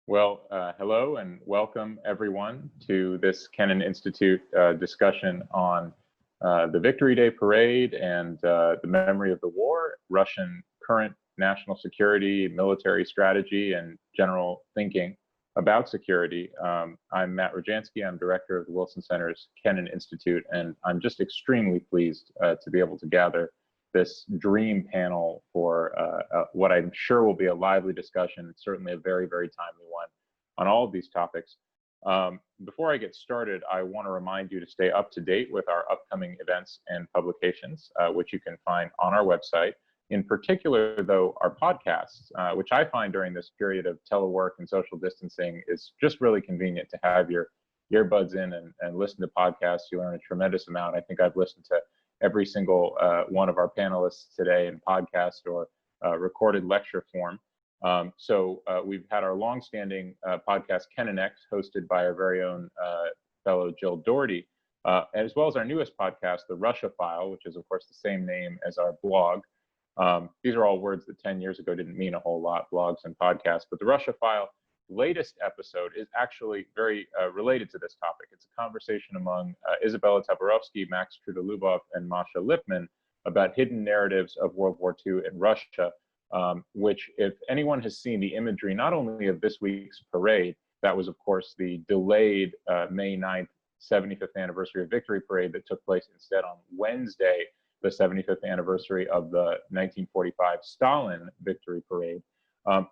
Hello and welcome everyone to this Kennan Institute discussion on the Victory Day Parade and the memory of the war, Russian current national security, military strategy, and general thinking about security. I'm Matt Rojansky. I'm director of the Wilson Center's Kennan Institute, and I'm just extremely pleased to be able to gather this dream panel for what I'm sure will be a lively discussion, certainly a very, very timely one on all of these topics. Before I get started, I want to remind you to stay up to date with our upcoming events and publications, which you can find on our website. In particular, though, our podcasts, which I find during this period of telework and social distancing is just really convenient to have your earbuds in and listen to podcasts. You learn a tremendous amount. I think I've listened to every single one of our panelists today in podcast or recorded lecture form. So we've had our longstanding podcast, Kennan X, hosted by our very own fellow Jill Doherty, as well as our newest podcast, The Russia File, which is, of course, the same name as our blog. These are all words that 10 years ago didn't mean a whole lot, blogs and podcasts, but The Russia File latest episode is actually very related to this topic. It's a conversation among Isabella Tabarovsky, Max Trudolubov, and Masha Lipman about hidden narratives of World War II in Russia, which, if anyone has seen the imagery, not only of this week's parade, that was, of course, the delayed May 9th 75th anniversary of Victory Parade that took place instead on Wednesday, the 75th anniversary of the 1945 Stalin Victory Parade.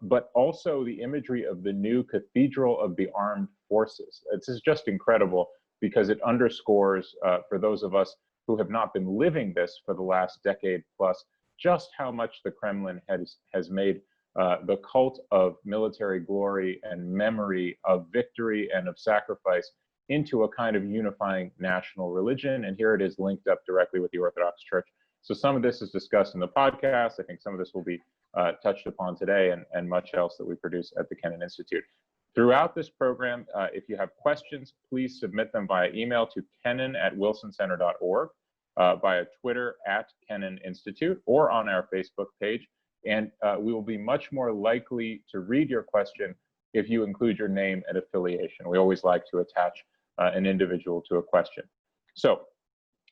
But also the imagery of the new Cathedral of the Armed Forces. This is just incredible because it underscores, for those of us who have not been living this for the last decade plus, just how much the Kremlin has made the cult of military glory and memory of victory and of sacrifice into a kind of unifying national religion. And here it is linked up directly with the Orthodox Church. So some of this is discussed in the podcast. I think some of this will be touched upon today, and much else that we produce at the Kennan Institute. Throughout this program, if you have questions, please submit them via email to kennan@wilsoncenter.org, via Twitter @Kennan Institute, or on our Facebook page. And we will be much more likely to read your question if you include your name and affiliation. We always like to attach an individual to a question. So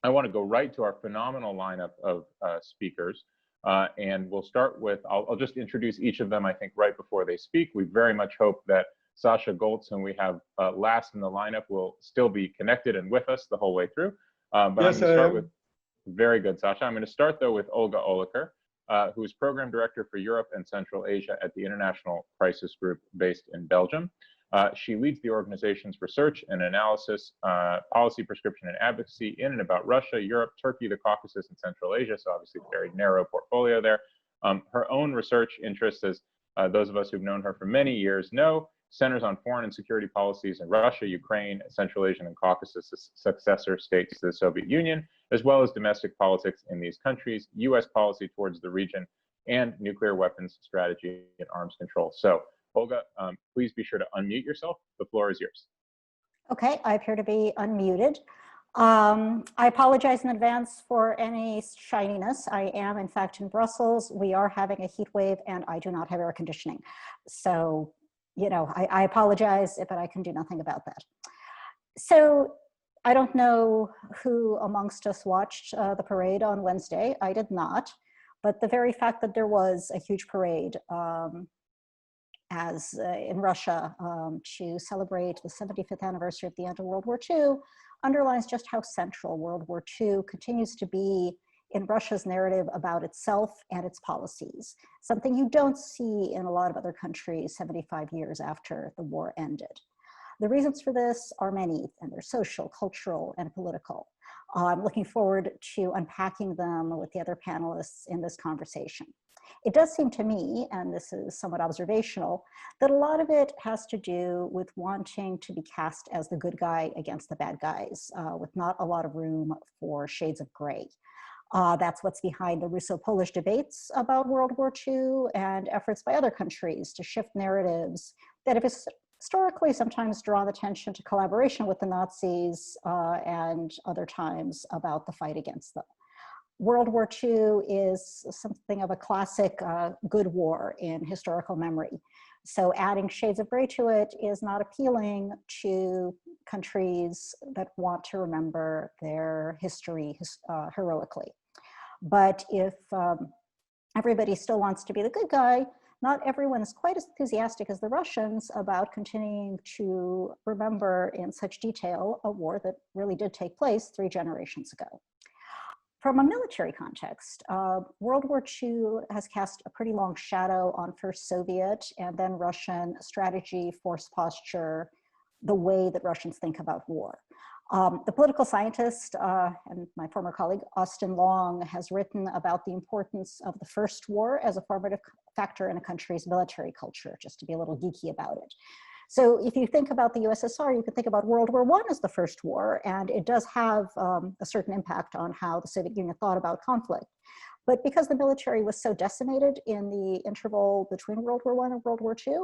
I want to go right to our phenomenal lineup of speakers. And we'll start with, I'll just introduce each of them, I think, right before they speak. We very much hope that Sasha Golts, whom we have last in the lineup, will still be connected and with us the whole way through. But yes, I'm going to start with, very good, Sasha. I'm going to start, though, with Olga Oliker, who is Program Director for Europe and Central Asia at the International Crisis Group based in Belgium. She leads the organization's research and analysis, policy prescription and advocacy in and about Russia, Europe, Turkey, the Caucasus, and Central Asia. So obviously a very narrow portfolio there. Her own research interests, as those of us who've known her for many years know, centers on foreign and security policies in Russia, Ukraine, Central Asian and Caucasus successor states to the Soviet Union, as well as domestic politics in these countries, US policy towards the region, and nuclear weapons strategy and arms control. So Olga, please be sure to unmute yourself. The floor is yours. Okay, I appear to be unmuted. I apologize in advance for any shininess. I am, in fact, in Brussels. We are having a heat wave, and I do not have air conditioning. So, you know, I apologize, but I can do nothing about that. So I don't know who amongst us watched the parade on Wednesday. I did not. But the very fact that there was a huge parade in Russia to celebrate the 75th anniversary of the end of World War II underlines just how central World War II continues to be in Russia's narrative about itself and its policies, something you don't see in a lot of other countries 75 years after the war ended. The reasons for this are many, and they're social, cultural, and political. I'm looking forward to unpacking them with the other panelists in this conversation. It does seem to me, and this is somewhat observational, that a lot of it has to do with wanting to be cast as the good guy against the bad guys, with not a lot of room for shades of gray. That's what's behind the Russo-Polish debates about World War II and efforts by other countries to shift narratives that have historically sometimes drawn attention to collaboration with the Nazis and other times about the fight against them. World War II is something of a classic good war in historical memory. So adding shades of gray to it is not appealing to countries that want to remember their history heroically. But if everybody still wants to be the good guy, not everyone is quite as enthusiastic as the Russians about continuing to remember in such detail a war that really did take place 3 generations ago. From a military context, World War II has cast a pretty long shadow on first Soviet and then Russian strategy, force posture, the way that Russians think about war. The political scientist and my former colleague, Austin Long, has written about the importance of the first war as a formative factor in a country's military culture, just to be a little geeky about it. So if you think about the USSR, you can think about World War I as the first war, and it does have a certain impact on how the Soviet Union thought about conflict. But because the military was so decimated in the interval between World War I and World War II,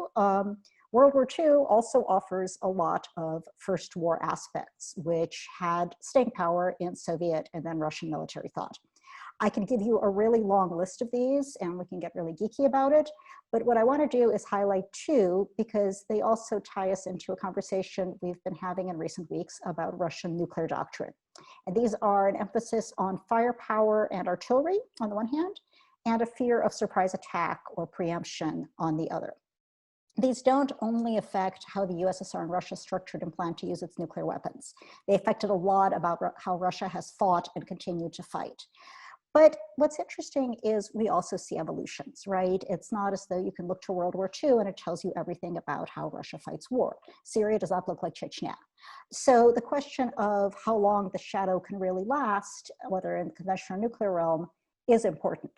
World War II also offers a lot of First War aspects, which had staying power in Soviet and then Russian military thought. I can give you a really long list of these and we can get really geeky about it. But what I want to do is highlight 2 because they also tie us into a conversation we've been having in recent weeks about Russian nuclear doctrine. And these are an emphasis on firepower and artillery on the one hand, and a fear of surprise attack or preemption on the other. These don't only affect how the USSR and Russia structured and planned to use its nuclear weapons. They affected a lot about how Russia has fought and continued to fight. But what's interesting is we also see evolutions, right? It's not as though you can look to World War II and it tells you everything about how Russia fights war. Syria does not look like Chechnya. So the question of how long the shadow can really last, whether in the conventional nuclear realm, is important.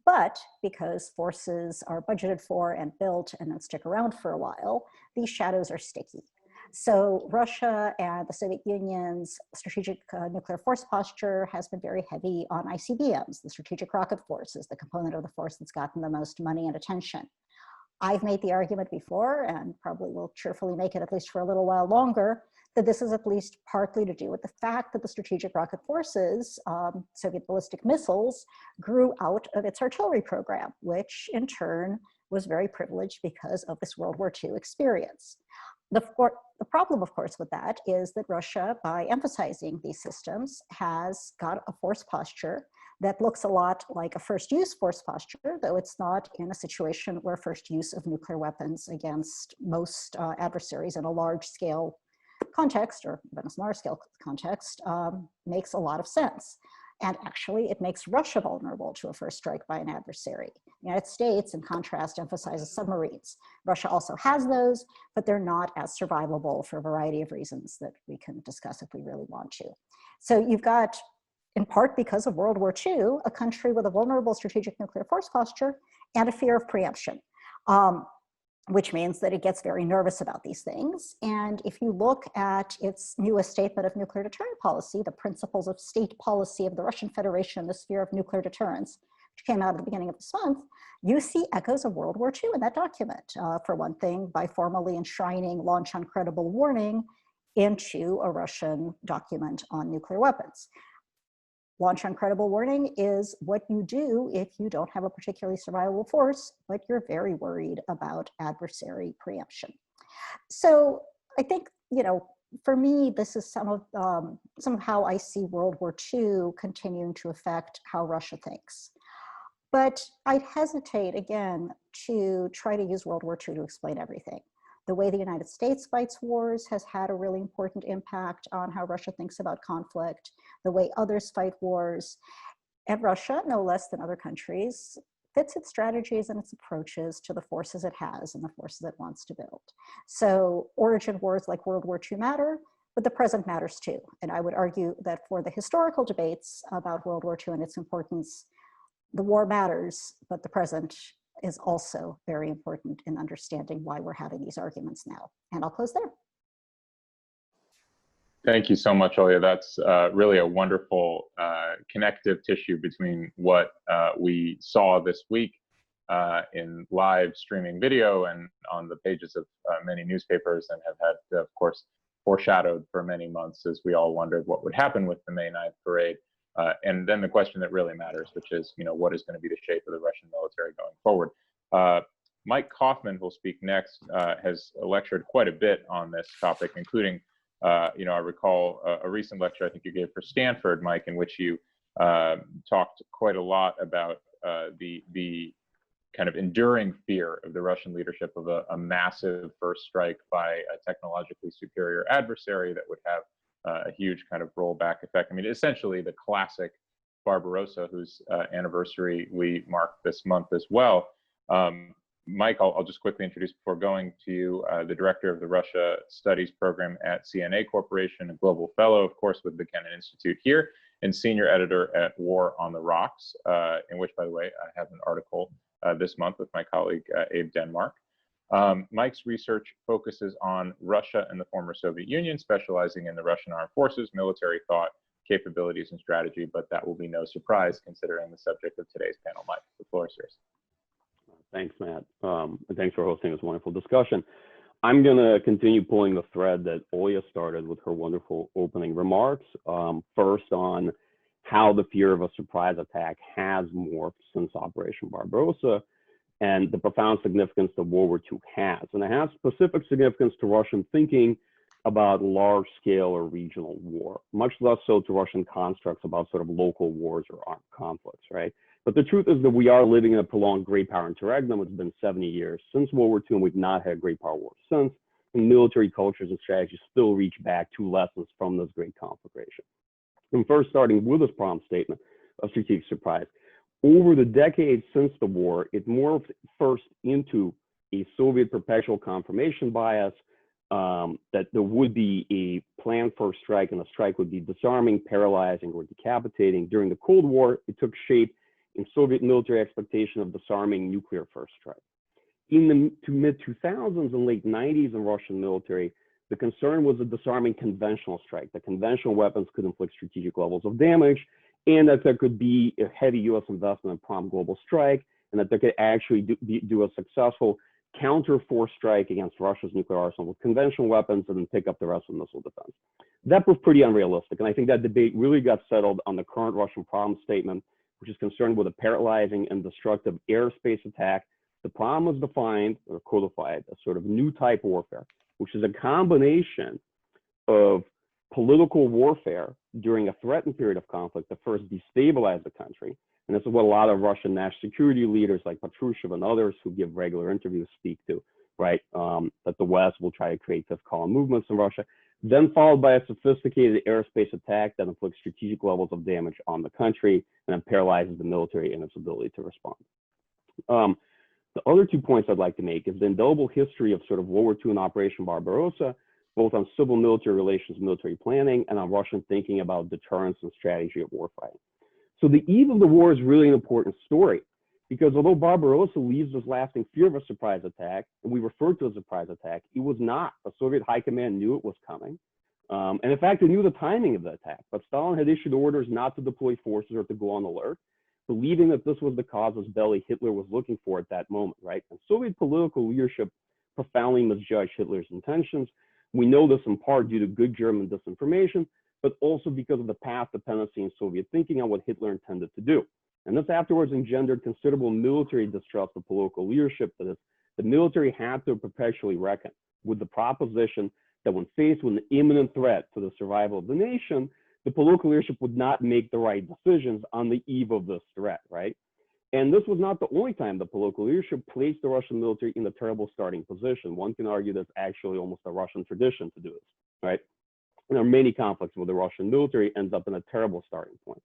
But because forces are budgeted for and built and then stick around for a while, these shadows are sticky. So Russia and the Soviet Union's strategic nuclear force posture has been very heavy on ICBMs, the strategic rocket force is the component of the force that's gotten the most money and attention. I've made the argument before, and probably will cheerfully make it at least for a little while longer, that this is at least partly to do with the fact that the strategic rocket forces, Soviet ballistic missiles, grew out of its artillery program, which in turn was very privileged because of this World War II experience. The problem, of course, with that is that Russia, by emphasizing these systems, has got a force posture that looks a lot like a first use force posture, though it's not in a situation where first use of nuclear weapons against most adversaries in a large scale context, or even a smaller scale context, makes a lot of sense. And actually, it makes Russia vulnerable to a first strike by an adversary. The United States, in contrast, emphasizes submarines. Russia also has those, but they're not as survivable for a variety of reasons that we can discuss if we really want to. So you've got, in part because of World War II, a country with a vulnerable strategic nuclear force posture and a fear of preemption. Which means that it gets very nervous about these things. And if you look at its newest statement of nuclear deterrent policy, the principles of state policy of the Russian Federation in the sphere of nuclear deterrence, which came out at the beginning of this month, you see echoes of World War II in that document. For one thing, by formally enshrining launch on credible warning into a Russian document on nuclear weapons. Launch on credible warning is what you do if you don't have a particularly survivable force, but you're very worried about adversary preemption. So I think, for me, this is some of how I see World War II continuing to affect how Russia thinks. But I'd hesitate, again, to try to use World War II to explain everything. The way the United States fights wars has had a really important impact on how Russia thinks about conflict, the way others fight wars. And Russia, no less than other countries, fits its strategies and its approaches to the forces it has and the forces it wants to build. So origin wars like World War II matter, but the present matters too. And I would argue that for the historical debates about World War II and its importance, the war matters, but the present is also very important in understanding why we're having these arguments now. And I'll close there. Thank you so much, Olga. That's really a wonderful connective tissue between what we saw this week in live streaming video and on the pages of many newspapers, and have had, of course, foreshadowed for many months as we all wondered what would happen with the May 9th parade. And then the question that really matters, which is, what is going to be the shape of the Russian military going forward? Mike Kofman, who'll speak next, has lectured quite a bit on this topic, including, you know, I recall a recent lecture I think you gave for Stanford, Mike, in which you talked quite a lot about the kind of enduring fear of the Russian leadership of a massive first strike by a technologically superior adversary that would have a huge kind of rollback effect. I mean, essentially the classic Barbarossa, whose anniversary we mark this month as well. Mike, I'll just quickly introduce before going to you, the director of the Russia Studies program at CNA Corporation, a global fellow, of course, with the Kennan Institute here, and senior editor at War on the Rocks, in which, by the way, I have an article this month with my colleague Abe Denmark. Mike's research focuses on Russia and the former Soviet Union, specializing in the Russian armed forces, military thought, capabilities, and strategy, but that will be no surprise considering the subject of today's panel. Mike, the floor is yours. Thanks, Matt. And thanks for hosting this wonderful discussion. I'm going to continue pulling the thread that Olga started with her wonderful opening remarks. First on how the fear of a surprise attack has morphed since Operation Barbarossa and the profound significance that World War II has. And it has specific significance to Russian thinking about large scale or regional war, much less so to Russian constructs about sort of local wars or armed conflicts, right? But the truth is that we are living in a prolonged great power interregnum. It's been 70 years since World War II, and we've not had a great power war since. And military cultures and strategies still reach back to lessons from this great conflagration. And first, starting with this problem statement of strategic surprise. Over the decades since the war, it morphed first into a Soviet perpetual confirmation bias that there would be a planned first strike, and the strike would be disarming, paralyzing, or decapitating. During the Cold War, it took shape in Soviet military expectation of disarming nuclear first strike. In the mid-2000s and late 90s in Russian military, the concern was a disarming conventional strike, that conventional weapons could inflict strategic levels of damage, and that there could be a heavy US investment in prompt global strike, and that they could actually do a successful counter-force strike against Russia's nuclear arsenal with conventional weapons and then pick up the rest of missile defense. That was pretty unrealistic, and I think that debate really got settled on the current Russian problem statement, which is concerned with a paralyzing and destructive airspace attack. The problem was defined or codified as sort of new type warfare, which is a combination of political warfare during a threatened period of conflict that first destabilized the country. And this is what a lot of Russian national security leaders like Patrushev and others who give regular interviews speak to, right? That the West will try to create fifth column movements in Russia, then followed by a sophisticated airspace attack that inflicts strategic levels of damage on the country and then paralyzes the military in its ability to respond. The other 2 points I'd like to make is the indelible history of sort of World War II and Operation Barbarossa, both on civil military relations, military planning, and on Russian thinking about deterrence and strategy of warfighting. So the eve of the war is really an important story, because although Barbarossa leaves this lasting fear of a surprise attack, and we refer to it as a surprise attack, it was not. The Soviet high command knew it was coming. And in fact, they knew the timing of the attack, but Stalin had issued orders not to deploy forces or to go on alert, believing that this was the casus belli Hitler was looking for at that moment, right? And Soviet political leadership profoundly misjudged Hitler's intentions. We know this in part due to good German disinformation, but also because of the path dependency in Soviet thinking on what Hitler intended to do. And this afterwards engendered considerable military distrust of political leadership. That is, the military had to perpetually reckon with the proposition that when faced with an imminent threat to the survival of the nation, the political leadership would not make the right decisions on the eve of this threat, right? And this was not the only time the political leadership placed the Russian military in a terrible starting position. One can argue that's actually almost a Russian tradition to do this, right? And there are many conflicts where the Russian military ends up in a terrible starting point.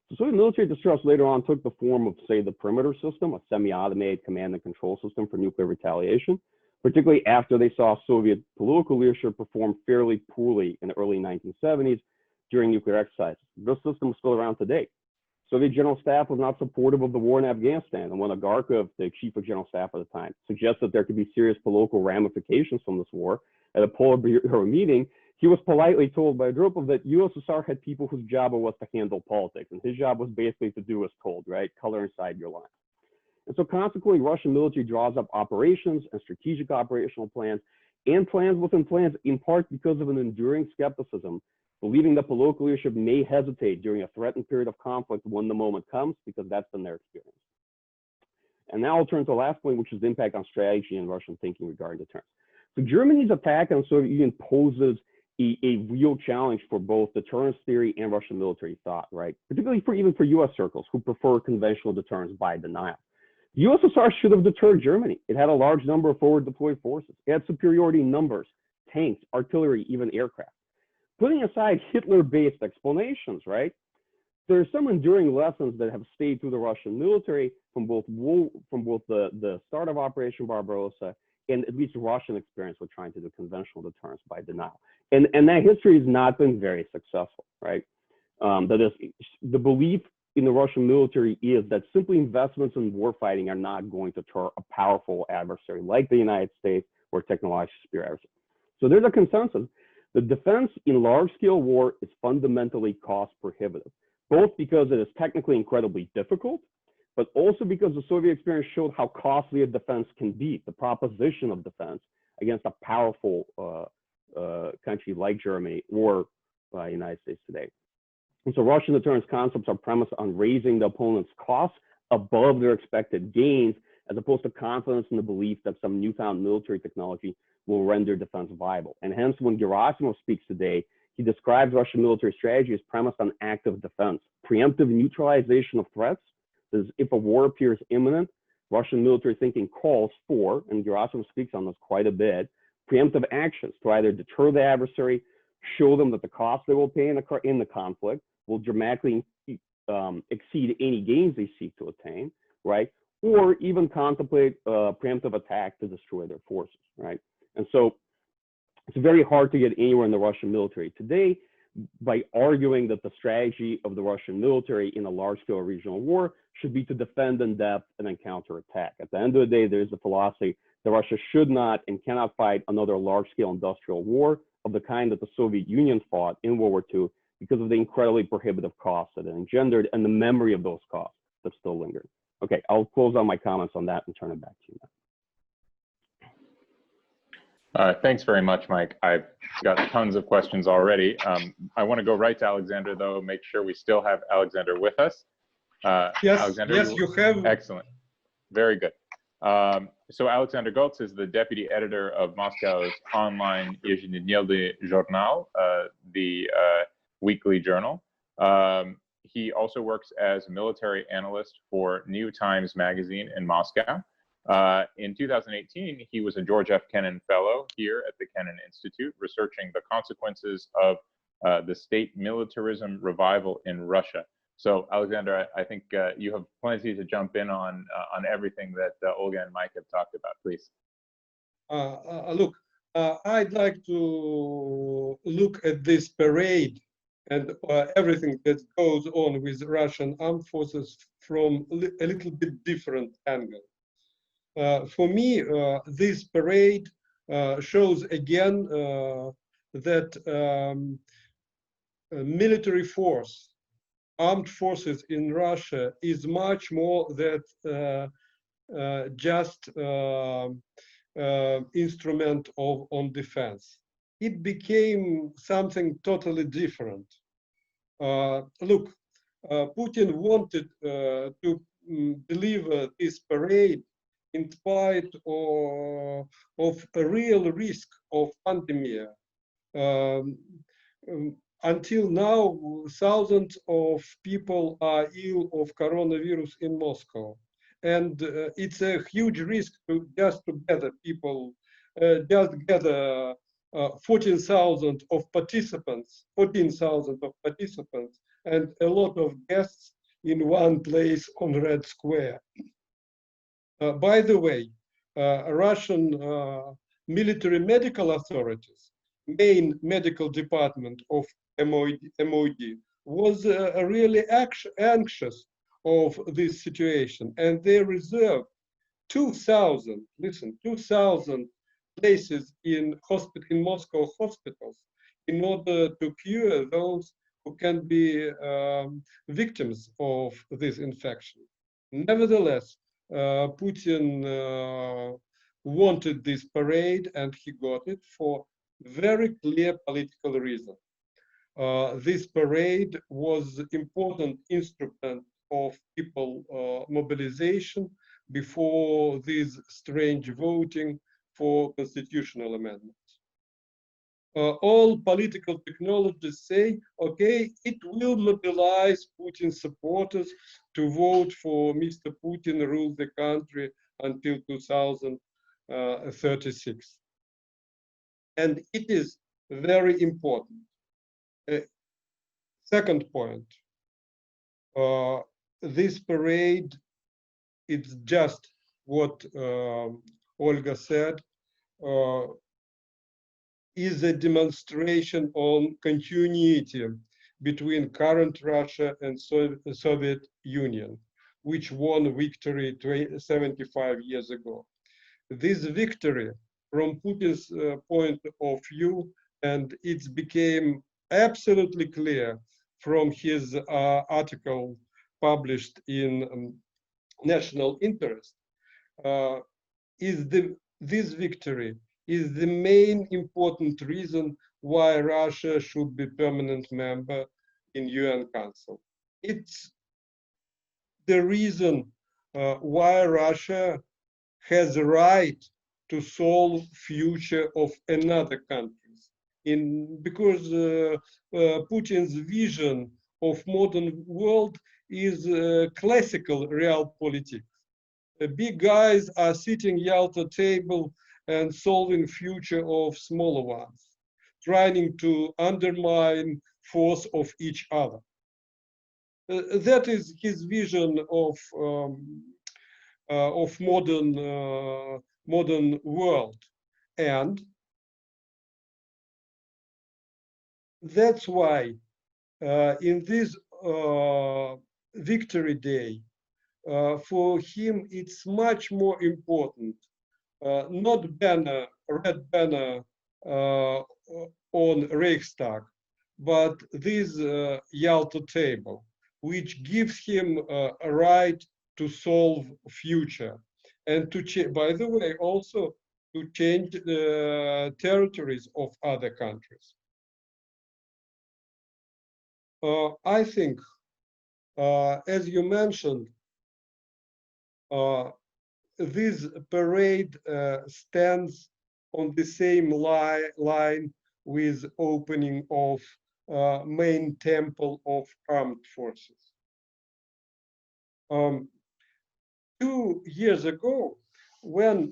So Soviet military distrust later on took the form of, say, the perimeter system, a semi-automated command and control system for nuclear retaliation, particularly after they saw Soviet political leadership perform fairly poorly in the early 1970s during nuclear exercises. This system is still around today. Soviet General Staff was not supportive of the war in Afghanistan, and when Agarkov, the chief of General Staff at the time, suggested there could be serious political ramifications from this war at a Politburo meeting, he was politely told by Andropov that USSR had people whose job was to handle politics, and his job was basically to do as told, right? Color inside your lines. And so consequently, Russian military draws up operations and strategic operational plans and plans within plans, in part because of an enduring skepticism, believing that political leadership may hesitate during a threatened period of conflict when the moment comes, because that's been their experience. And now I'll turn to the last point, which is the impact on strategy and Russian thinking regarding deterrence. So Germany's attack on the Soviet Union poses a real challenge for both deterrence theory and Russian military thought, right? Particularly even for US circles who prefer conventional deterrence by denial. The USSR should have deterred Germany. It had a large number of forward deployed forces. It had superiority in numbers, tanks, artillery, even aircraft. Putting aside Hitler-based explanations, right? There are some enduring lessons that have stayed through the Russian military from both the start of Operation Barbarossa and at least Russian experience with trying to do conventional deterrence by denial. And that history has not been very successful, right? That is, the belief in the Russian military is that simply investments in warfighting are not going to deter a powerful adversary like the United States or technologically superior adversary. So there's a consensus. The defense in large-scale war is fundamentally cost prohibitive, both because it is technically incredibly difficult, but also because the Soviet experience showed how costly a defense can be, the proposition of defense against a powerful country like Germany or United States today. And so Russian deterrence concepts are premised on raising the opponent's costs above their expected gains, as opposed to confidence in the belief that some newfound military technology will render defense viable. And hence, when Gerasimov speaks today, he describes Russian military strategy as premised on active defense, preemptive neutralization of threats. That is, if a war appears imminent, Russian military thinking calls for, and Gerasimov speaks on this quite a bit, preemptive actions to either deter the adversary, show them that the cost they will pay in the conflict will dramatically exceed any gains they seek to attain, right? Or even contemplate preemptive attack to destroy their forces, right? And so it's very hard to get anywhere in the Russian military today by arguing that the strategy of the Russian military in a large-scale regional war should be to defend in depth and then counterattack. At the end of the day, there's the philosophy that Russia should not and cannot fight another large-scale industrial war of the kind that the Soviet Union fought in World War II because of the incredibly prohibitive costs that it engendered and the memory of those costs that still linger. Okay, I'll close out my comments on that and turn it back to you now. Thanks very much, Mike. I've got tons of questions already. I want to go right to Alexander, though, make sure we still have Alexander with us. Yes, Alexander, yes, you have. Excellent. Very good. So Aleksandr Golts is the deputy editor of Moscow's online еженедельный journal, the weekly journal. He also works as a military analyst for New Times Magazine in Moscow. In 2018, he was a George F. Kennan Fellow here at the Kennan Institute, researching the consequences of the state militarism revival in Russia. So, Alexander, I think you have plenty to jump in on everything that Olga and Mike have talked about, please. Look, I'd like to look at this parade and everything that goes on with Russian armed forces from a little bit different angle. For me, this parade shows again that military force, armed forces in Russia is much more than just instrument on defense. It became something totally different. Look, Putin wanted to deliver this parade in spite of a real risk of pandemic. Until now, thousands of people are ill of coronavirus in Moscow. And it's a huge risk to just to gather people, just gather 14,000 of participants, 14,000 of participants, and a lot of guests in one place on Red Square. By the way, Russian military medical authorities, main medical department of MOD was really anxious of this situation, and they reserved 2,000, listen, 2,000 places in Moscow hospitals in order to cure those who can be victims of this infection. Nevertheless, Putin wanted this parade, and he got it for very clear political reason. This parade was important instrument of people mobilization, before this strange voting for constitutional amendments. All political technologists say, okay, it will mobilize Putin supporters to vote for Mr. Putin rule the country until 2036. And it is very important. Second point, this parade, it's just what Olga said, is a demonstration on continuity between current Russia and Soviet Union, which won victory 75 years ago. This victory, from Putin's point of view, and it became absolutely clear from his article published in National Interest, this victory is the main important reason why Russia should be permanent member in UN Council. It's the reason why Russia has a right to solve future of another countries. Because Putin's vision of modern world is classical realpolitik. The big guys are sitting Yalta table and solving future of smaller ones, trying to undermine force of each other. That is his vision of modern world, and that's why in this Victory Day, for him it's much more important not red banner on Reichstag, but this Yalta table, which gives him a right to solve future and to by the way, also to change the territories of other countries. I think, as you mentioned, this parade stands on the same line with opening of main temple of armed forces. 2 years ago, when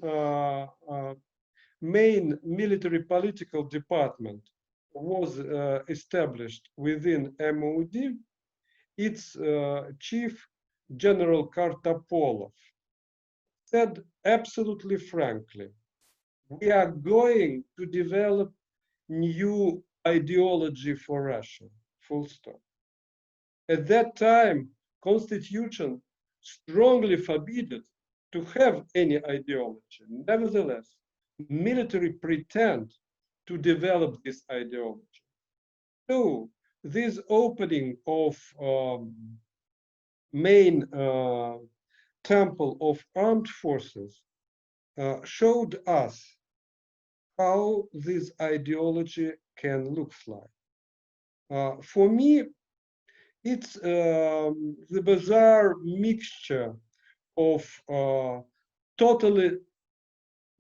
main military political department was established within MOD, its chief, General Kartapolov, said absolutely frankly, we are going to develop new ideology for Russia, full stop. At that time, Constitution strongly forbade to have any ideology. Nevertheless, military pretend to develop this ideology. So this opening of main temple of armed forces showed us how this ideology can look like. For me, it's the bizarre mixture of totally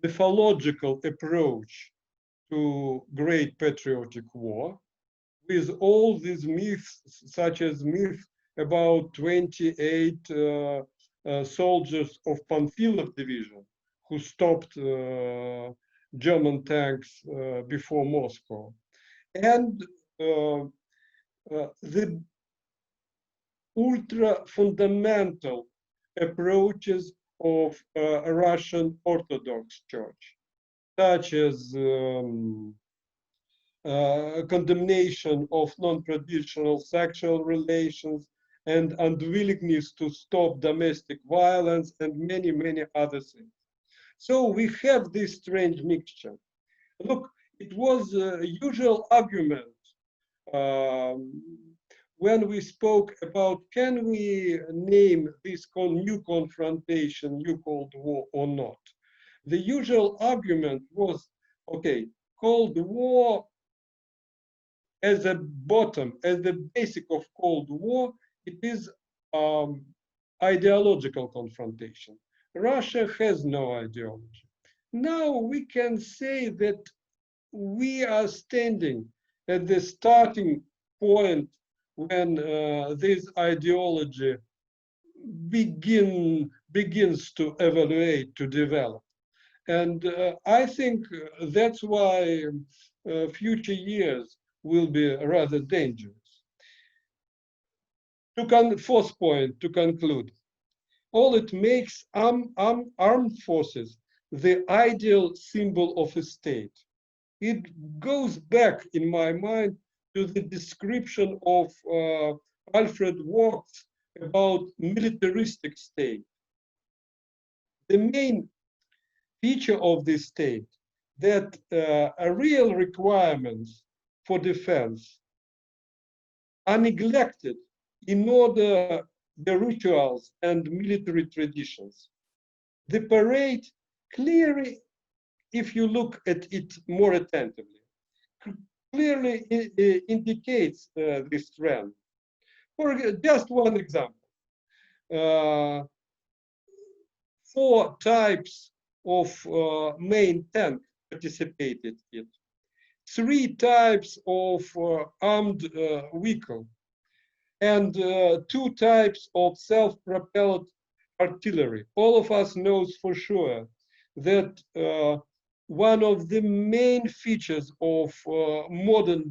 mythological approach to Great Patriotic War, with all these myths, such as myth about 28 soldiers of Panfilov division who stopped German tanks before Moscow, and the ultra-fundamental approaches of Russian Orthodox Church, such as condemnation of non-traditional sexual relations and unwillingness to stop domestic violence and many, many other things. So we have this strange mixture. Look, it was a usual argument when we spoke about, can we name this new confrontation, new Cold War or not? The usual argument was, okay, Cold War as a bottom, as the basic of Cold War, it is ideological confrontation. Russia has no ideology. Now we can say that we are standing at the starting point when this ideology begins to evaluate, to develop. And I think that's why future years will be rather dangerous. Fourth point, to conclude, all it makes armed forces the ideal symbol of a state. It goes back, in my mind, to the description of Alfred Walks about militaristic state. The main feature of this state that real requirements for defense are neglected in order the rituals and military traditions. The parade clearly, if you look at it more attentively, clearly indicates this trend. For just one example, 4 types of main tank participated in it, 3 types of armed vehicle, and 2 types of self-propelled artillery. All of us knows for sure that one of the main features of modern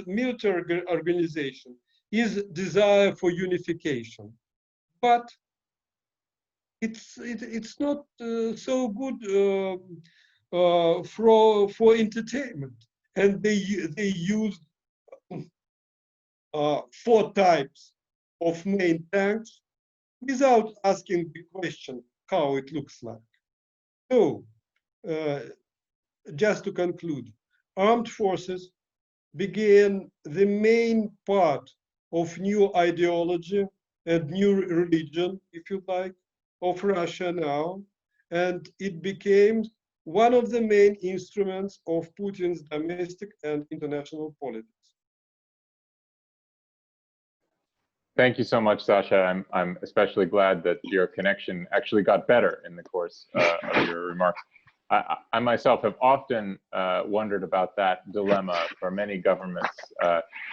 military organization is desire for unification. But it's not so good for entertainment. And they used 4 types of main tanks without asking the question how it looks like. So, just to conclude, armed forces began the main part of new ideology and new religion, if you like, of Russia now, and it became one of the main instruments of Putin's domestic and international politics. Thank you so much, Sasha. I'm especially glad that your connection actually got better in the course of your remarks. I myself have often wondered about that dilemma for many governments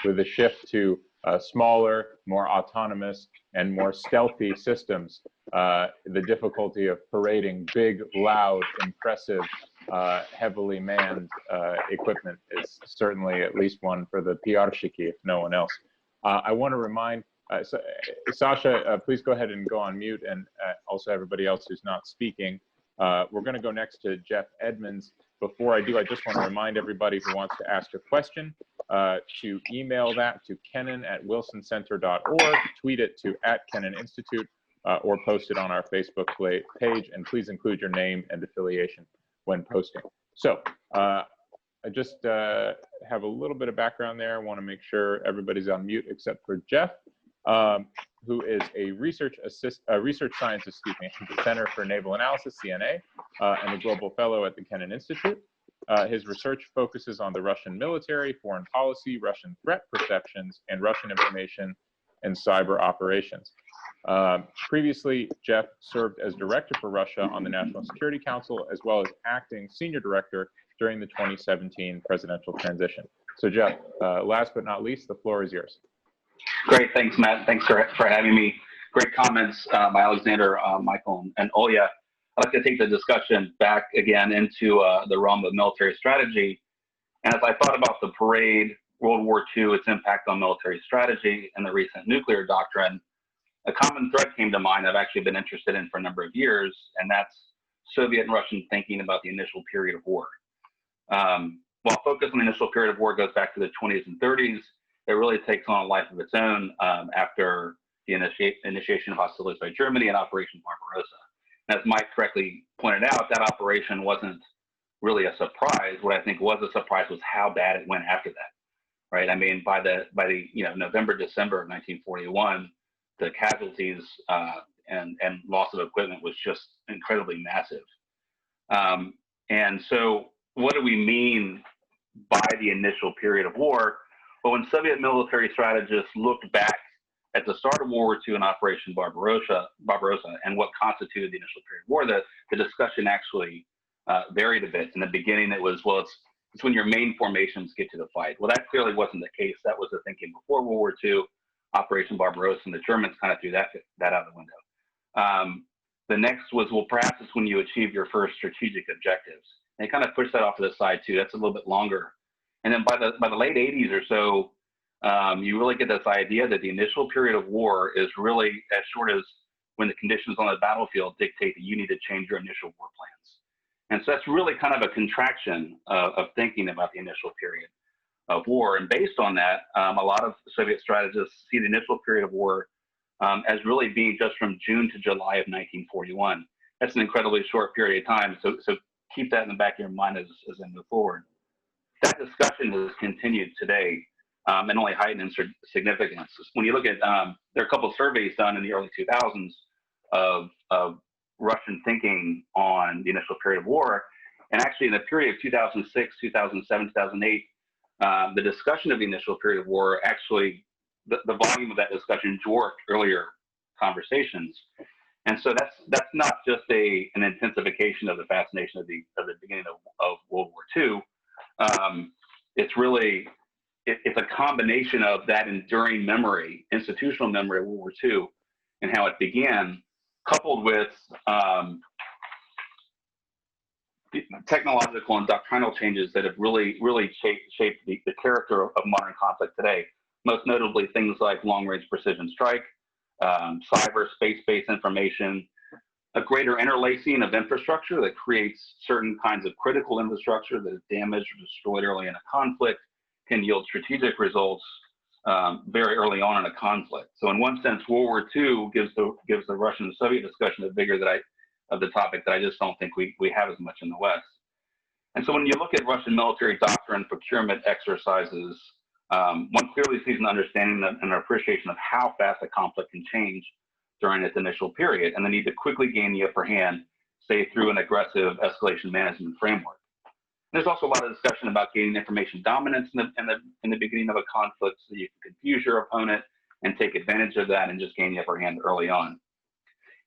with the shift to smaller, more autonomous, and more stealthy systems. The difficulty of parading big, loud, impressive, heavily manned equipment is certainly at least one for the PR-shiki, if no one else. I want to remind Sasha, please go ahead and go on mute, and also everybody else who's not speaking. We're going to go next to Jeff Edmonds. Before I do, I just want to remind everybody who wants to ask a question to email that to kennan@wilsoncenter.org, tweet it to @KennanInstitute, or post it on our Facebook page, and please include your name and affiliation when posting. So I just have a little bit of background there. I want to make sure everybody's on mute except for Jeff, who is a research scientist, at the Center for Naval Analysis, CNA, and a global fellow at the Kennan Institute. His research focuses on the Russian military, foreign policy, Russian threat perceptions, and Russian information and cyber operations. Previously, Jeff served as director for Russia on the National Security Council, as well as acting senior director during the 2017 presidential transition. So Jeff, last but not least, the floor is yours. Great, thanks, Matt. Thanks for having me. Great comments by Alexander, Michael, and Olga. I'd like to take the discussion back again into the realm of military strategy. And as I thought about the parade, World War II, its impact on military strategy, and the recent nuclear doctrine, a common thread came to mind I've actually been interested in for a number of years, and that's Soviet and Russian thinking about the initial period of war. While focus on the initial period of war goes back to the 20s and 30s, it really takes on a life of its own after the initiation of hostilities by Germany and Operation Barbarossa. And as Mike correctly pointed out, that operation wasn't really a surprise. What I think was a surprise was how bad it went after that, right? I mean, by the November, December of 1941, the casualties and loss of equipment was just incredibly massive. And so what do we mean by the initial period of war? Well, when Soviet military strategists looked back at the start of World War II and Operation Barbarossa, and what constituted the initial period of war, the discussion actually varied a bit. In the beginning, it was, well, it's when your main formations get to the fight. Well, that clearly wasn't the case. That was the thinking before World War II, Operation Barbarossa, and the Germans kind of threw that out of the window. The next was, well, perhaps it's when you achieve your first strategic objectives. And they kind of pushed that off to the side too. That's a little bit longer. And then by the late 80s or so, you really get this idea that the initial period of war is really as short as when the conditions on the battlefield dictate that you need to change your initial war plans. And so that's really kind of a contraction of thinking about the initial period of war. And based on that, a lot of Soviet strategists see the initial period of war as really being just from June to July of 1941. That's an incredibly short period of time. So keep that in the back of your mind as I move forward. That discussion has continued today and only heightened in significance. When you look at, there are a couple of surveys done in the early 2000s of Russian thinking on the initial period of war. And actually in the period of 2006, 2007, 2008, the discussion of the initial period of war actually, the volume of that discussion dwarfed earlier conversations. And so that's not just an intensification of the fascination of the beginning of World War II. It's really, it's a combination of that enduring memory, institutional memory of World War II and how it began, coupled with technological and doctrinal changes that have really shaped the character of modern conflict today. Most notably things like long-range precision strike, cyber, space-based information, a greater interlacing of infrastructure that creates certain kinds of critical infrastructure that is damaged or destroyed early in a conflict, can yield strategic results very early on in a conflict. So in one sense, World War II gives the Russian and Soviet discussion a vigor of the topic that I just don't think we have as much in the West. And so when you look at Russian military doctrine, procurement exercises, one clearly sees an understanding and an appreciation of how fast a conflict can change during its initial period, and the need to quickly gain the upper hand, say through an aggressive escalation management framework. There's also a lot of discussion about gaining information dominance in the beginning of a conflict so you can confuse your opponent and take advantage of that and just gain the upper hand early on.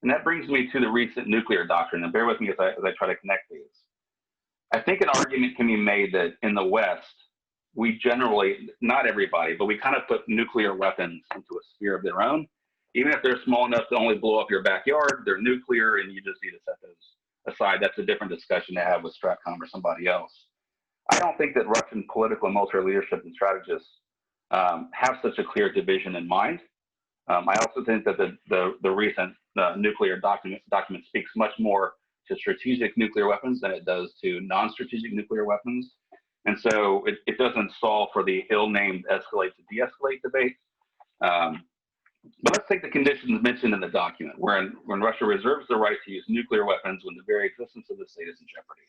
And that brings me to the recent nuclear doctrine, and bear with me as I try to connect these. I think an argument can be made that in the West, we generally, not everybody, but we kind of put nuclear weapons into a sphere of their own. Even if they're small enough to only blow up your backyard, they're nuclear and you just need to set those aside. That's a different discussion to have with Stratcom or somebody else. I don't think that Russian political and military leadership and strategists have such a clear division in mind. I also think that the recent nuclear document speaks much more to strategic nuclear weapons than it does to non-strategic nuclear weapons. And so it doesn't solve for the ill-named escalate to de-escalate debate. But let's take the conditions mentioned in the document, when Russia reserves the right to use nuclear weapons when the very existence of the state is in jeopardy.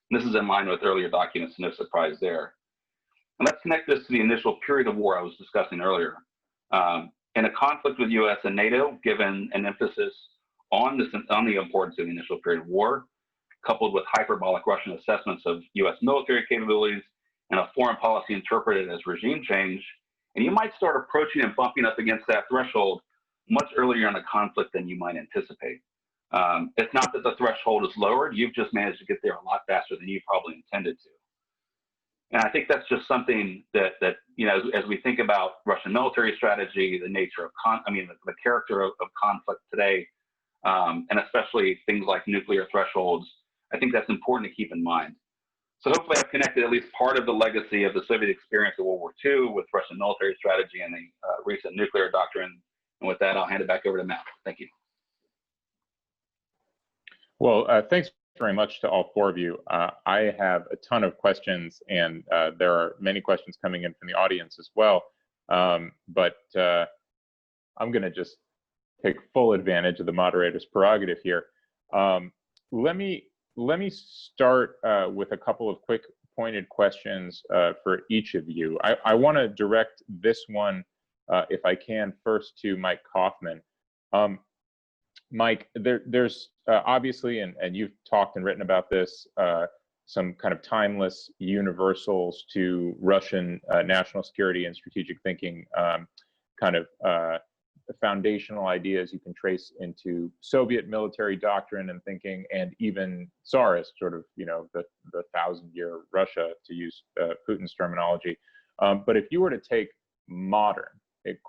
And this is in line with earlier documents, no surprise there. And let's connect this to the initial period of war I was discussing earlier. In a conflict with US and NATO, given an emphasis on the importance of the initial period of war, coupled with hyperbolic Russian assessments of US military capabilities and a foreign policy interpreted as regime change, and you might start approaching and bumping up against that threshold much earlier in the conflict than you might anticipate. It's not that the threshold is lowered, you've just managed to get there a lot faster than you probably intended to. And I think that's just something that you know, as we think about Russian military strategy, the nature of, the character of conflict today, and especially things like nuclear thresholds, I think that's important to keep in mind. So hopefully I've connected at least part of the legacy of the Soviet experience of World War II with Russian military strategy and the recent nuclear doctrine. And with that, I'll hand it back over to Matt. Thank you. Well, thanks very much to all four of you. I have a ton of questions, and there are many questions coming in from the audience as well. But I'm going to just take full advantage of the moderator's prerogative here. Let me start with a couple of quick pointed questions for each of you. I want to direct this one, if I can, first to Mike Kofman. Mike, there's obviously, and you've talked and written about this, some kind of timeless universals to Russian national security and strategic thinking kind of foundational ideas you can trace into Soviet military doctrine and thinking, and even Tsarist, sort of, you know, the 1,000-year Russia, to use Putin's terminology. But if you were to take modern,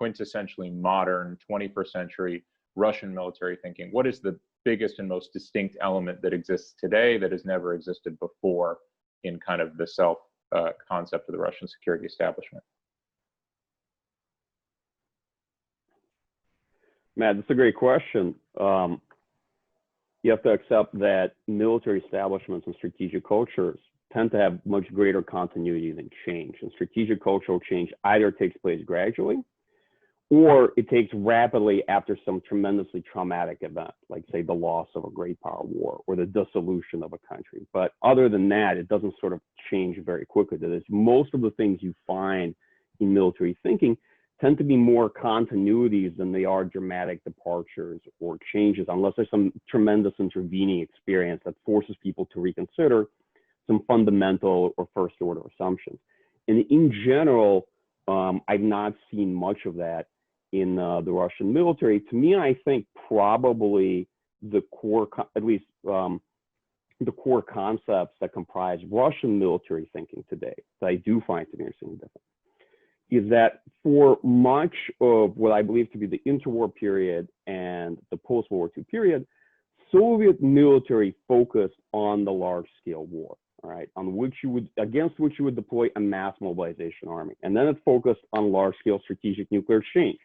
quintessentially modern 21st century Russian military thinking, what is the biggest and most distinct element that exists today that has never existed before in kind of the self concept of the Russian security establishment? Matt, that's a great question. You have to accept that military establishments and strategic cultures tend to have much greater continuity than change. And strategic cultural change either takes place gradually, or it takes rapidly after some tremendously traumatic event, like say the loss of a great power war or the dissolution of a country. But other than that, it doesn't sort of change very quickly. That is, most of the things you find in military thinking tend to be more continuities than they are dramatic departures or changes, unless there's some tremendous intervening experience that forces people to reconsider some fundamental or first order assumptions. And in general, I've not seen much of that in the Russian military. To me, I think probably the core, at least the core concepts that comprise Russian military thinking today, that I do find to be interesting and different, is that for much of what I believe to be the interwar period and the post-World War II period, Soviet military focused on the large-scale war, all right, against which you would deploy a mass mobilization army. And then it focused on large-scale strategic nuclear exchange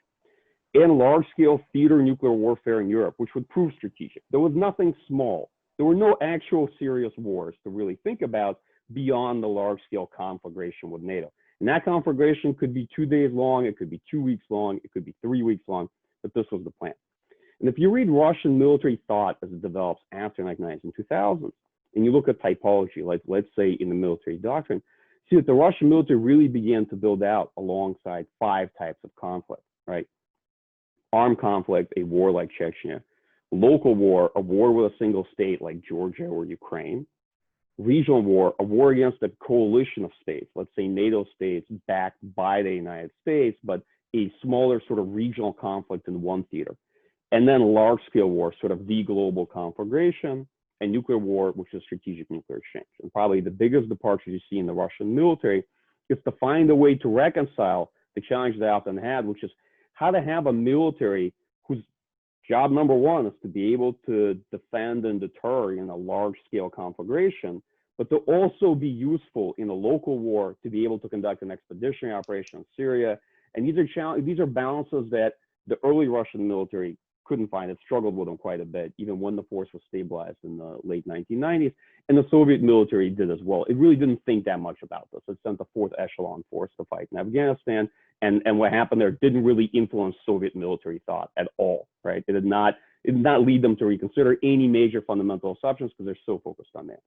and large-scale theater nuclear warfare in Europe, which would prove strategic. There was nothing small. There were no actual serious wars to really think about beyond the large-scale conflagration with NATO. And that conflagration could be 2 days long, it could be 2 weeks long, it could be 3 weeks long, but this was the plan. And if you read Russian military thought as it develops after 1990s and 2000s, and you look at typology, like let's say in the military doctrine, see that the Russian military really began to build out alongside 5 types of conflict, right? Armed conflict, a war like Chechnya; local war, a war with a single state like Georgia or Ukraine; regional war, a war against a coalition of states, let's say NATO states backed by the United States, but a smaller sort of regional conflict in one theater. And then large-scale war, sort of the global conflagration, and nuclear war, which is strategic nuclear exchange. And probably the biggest departure you see in the Russian military is to find a way to reconcile the challenge they often had, which is how to have a military whose job number one is to be able to defend and deter in a large-scale conflagration, but to also be useful in a local war to be able to conduct an expeditionary operation in Syria. And these are balances that the early Russian military couldn't find. It struggled with them quite a bit, even when the force was stabilized in the late 1990s. And the Soviet military did as well. It really didn't think that much about this. It sent the 4th echelon force to fight in Afghanistan. And what happened there didn't really influence Soviet military thought at all, right? It did not lead them to reconsider any major fundamental assumptions because they're so focused on that.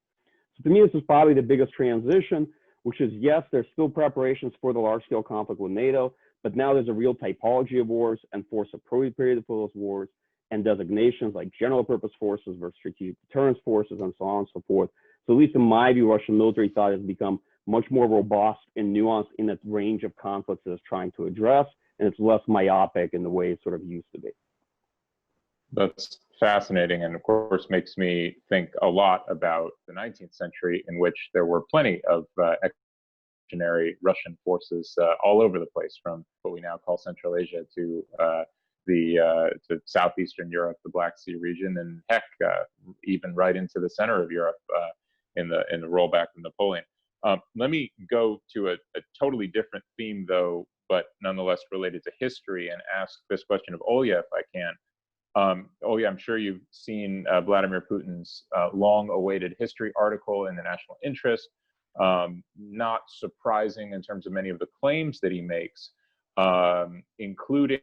So to me, this is probably the biggest transition, which is, yes, there's still preparations for the large-scale conflict with NATO, but now there's a real typology of wars and force appropriate period for those wars and designations like general purpose forces versus strategic deterrence forces and so on and so forth. So at least in my view, Russian military thought has become much more robust and nuanced in its range of conflicts it is trying to address, and it's less myopic in the way it sort of used to be. That's fascinating, and of course makes me think a lot about the 19th century, in which there were plenty of expeditionary Russian forces all over the place, from what we now call Central Asia to southeastern Europe, the Black Sea region, and heck, even right into the center of Europe in the rollback of Napoleon. Let me go to a totally different theme, though, but nonetheless related to history, and ask this question of Olga, if I can. Olga, I'm sure you've seen Vladimir Putin's long-awaited history article in the National Interest. Not surprising in terms of many of the claims that he makes, including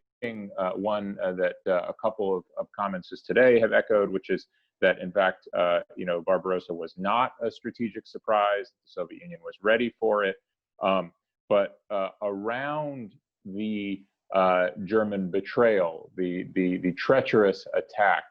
one that a couple of comments today have echoed, which is that, in fact, Barbarossa was not a strategic surprise. The Soviet Union was ready for it. But around the German betrayal, the treacherous attack,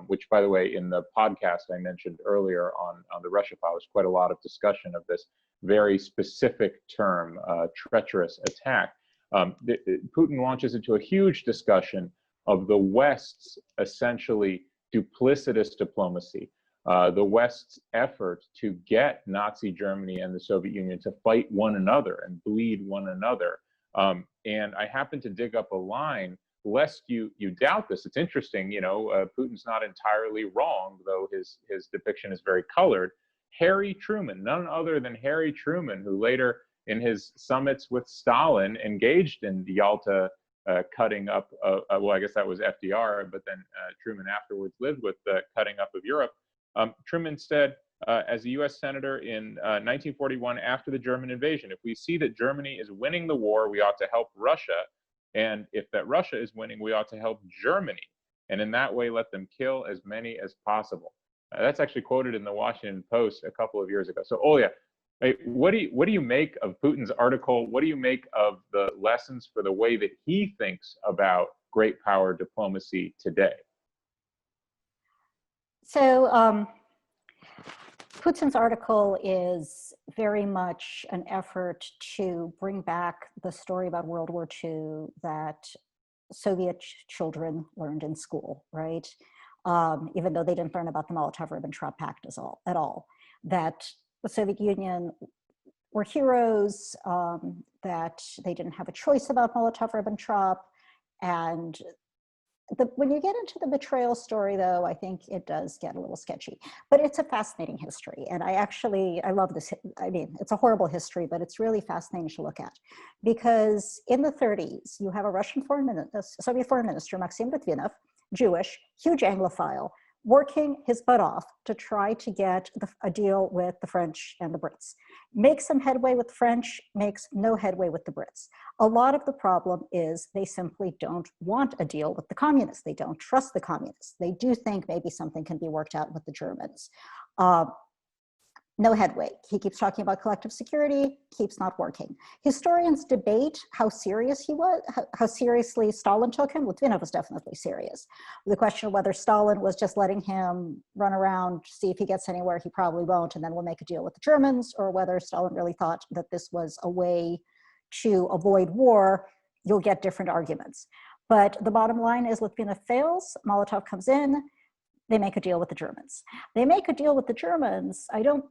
which, by the way, in the podcast I mentioned earlier on the Russia File, was quite a lot of discussion of this very specific term, treacherous attack. Putin launches into a huge discussion of the West's essentially duplicitous diplomacy, the West's effort to get Nazi Germany and the Soviet Union to fight one another and bleed one another. And I happened to dig up a line, lest you doubt this. It's interesting, you know, Putin's not entirely wrong, though his depiction is very colored. Harry Truman, none other than Harry Truman, who later in his summits with Stalin engaged in the Yalta cutting up, well, I guess that was FDR, but then Truman afterwards lived with the cutting up of Europe. Truman said, as a US Senator in 1941, after the German invasion, if we see that Germany is winning the war, we ought to help Russia. And if that Russia is winning, we ought to help Germany. And in that way, let them kill as many as possible. That's actually quoted in the Washington Post a couple of years ago. So, Olga, what do you make of Putin's article? What do you make of the lessons for the way that he thinks about great power diplomacy today? So Putin's article is very much an effort to bring back the story about World War II that Soviet children learned in school, right? Even though they didn't learn about the Molotov-Ribbentrop Pact at all, that the Soviet Union were heroes, that they didn't have a choice about Molotov-Ribbentrop. And when you get into the betrayal story, though, I think it does get a little sketchy. But it's a fascinating history. And I love this. I mean, it's a horrible history, but it's really fascinating to look at. Because in the 30s, you have a Soviet foreign minister, Maxim Litvinov, Jewish, huge Anglophile, working his butt off to try to get a deal with the French and the Brits. Makes some headway with the French, makes no headway with the Brits. A lot of the problem is they simply don't want a deal with the communists. They don't trust the communists. They do think maybe something can be worked out with the Germans. No headway. He keeps talking about collective security, keeps not working. Historians debate how serious he was, how seriously Stalin took him. Litvinov was definitely serious. The question of whether Stalin was just letting him run around, see if he gets anywhere, he probably won't, and then we'll make a deal with the Germans, or whether Stalin really thought that this was a way to avoid war, you'll get different arguments. But the bottom line is Litvinov fails, Molotov comes in, they make a deal with the Germans. They make a deal with the Germans. I don't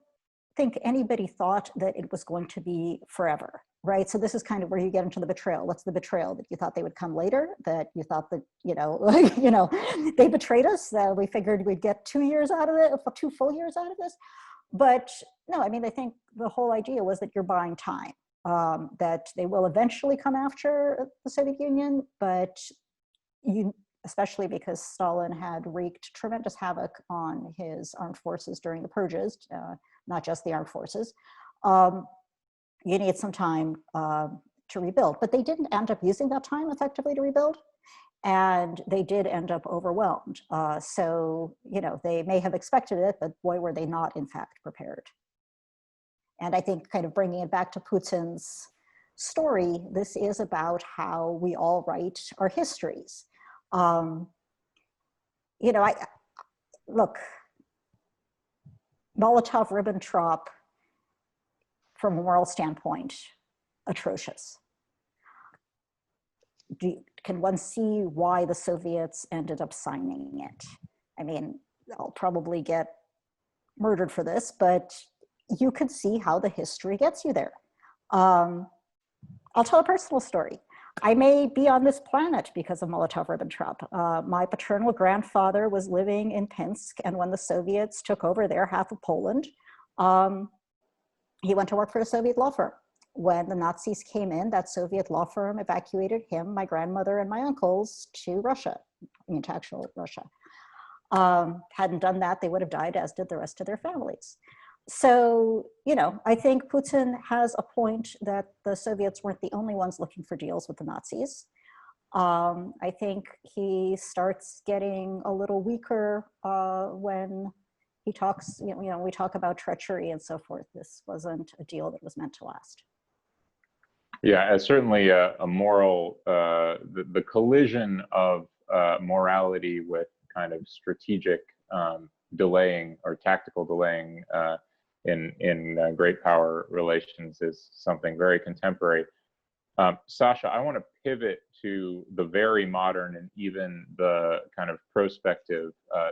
think anybody thought that it was going to be forever, right? So this is kind of where you get into the betrayal. What's the betrayal? That you thought they would come later? That you thought that, they betrayed us? We figured we'd get 2 years out of it, 2 full years out of this? But no, I mean, I think the whole idea was that you're buying time, that they will eventually come after the Soviet Union, but especially because Stalin had wreaked tremendous havoc on his armed forces during the purges, not just the armed forces. You need some time to rebuild, but they didn't end up using that time effectively to rebuild, and they did end up overwhelmed. So, they may have expected it, but boy, were they not in fact prepared. And I think kind of bringing it back to Putin's story, this is about how we all write our histories. Look, Molotov-Ribbentrop, from a moral standpoint, atrocious. Can one see why the Soviets ended up signing it? I mean, I'll probably get murdered for this, but you could see how the history gets you there. I'll tell a personal story. I may be on this planet because of Molotov-Ribbentrop. My paternal grandfather was living in Pinsk, and when the Soviets took over their half of Poland, he went to work for a Soviet law firm. When the Nazis came in, that Soviet law firm evacuated him, my grandmother, and my uncles to Russia, to actual Russia. Hadn't done that, they would have died, as did the rest of their families. So, I think Putin has a point that the Soviets weren't the only ones looking for deals with the Nazis. I think he starts getting a little weaker when he talks, we talk about treachery and so forth. This wasn't a deal that was meant to last. Yeah, certainly a moral, the collision of morality with kind of strategic delaying or tactical delaying in great power relations is something very contemporary. Sasha, I want to pivot to the very modern and even the kind of prospective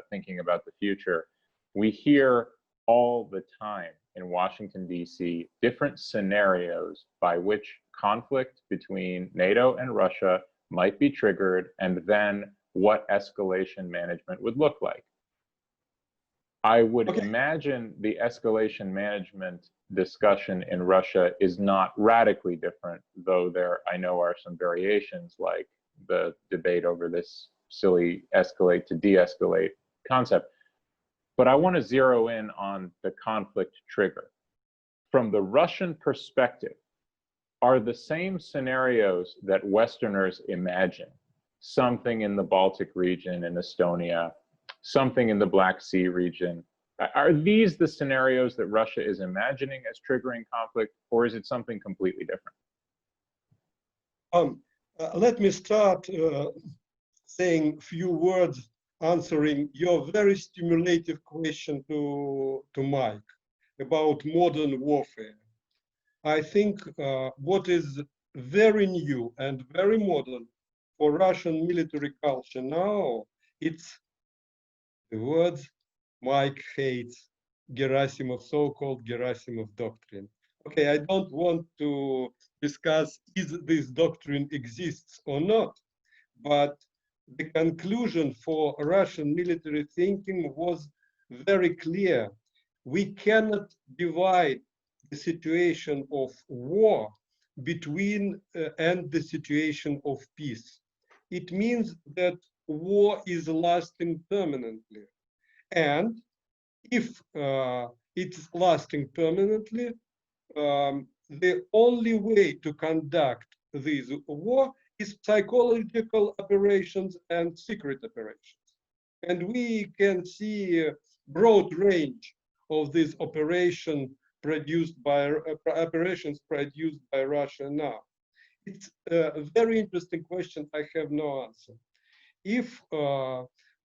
thinking about the future. We hear all the time in Washington, D.C., different scenarios by which conflict between NATO and Russia might be triggered, and then what escalation management would look like. I would imagine the escalation management discussion in Russia is not radically different, though there, I know, are some variations, like the debate over this silly escalate to de-escalate concept. But I want to zero in on the conflict trigger. From the Russian perspective, are the same scenarios that Westerners imagine, something in the Baltic region in Estonia, something in the Black Sea region, are these the scenarios that Russia is imagining as triggering conflict, or is it something completely different? Let me start saying a few words answering your very stimulative question to Mike about modern warfare. I think what is very new and very modern for Russian military culture now, it's the words Mike hates, Gerasimov, so-called Gerasimov doctrine. Okay, I don't want to discuss if this doctrine exists or not, but the conclusion for Russian military thinking was very clear. We cannot divide the situation of war between and the situation of peace. It means that war is lasting permanently. And if it's lasting permanently, the only way to conduct this war is psychological operations and secret operations. And we can see a broad range of these operations produced by Russia now. It's a very interesting question. I have no answer. If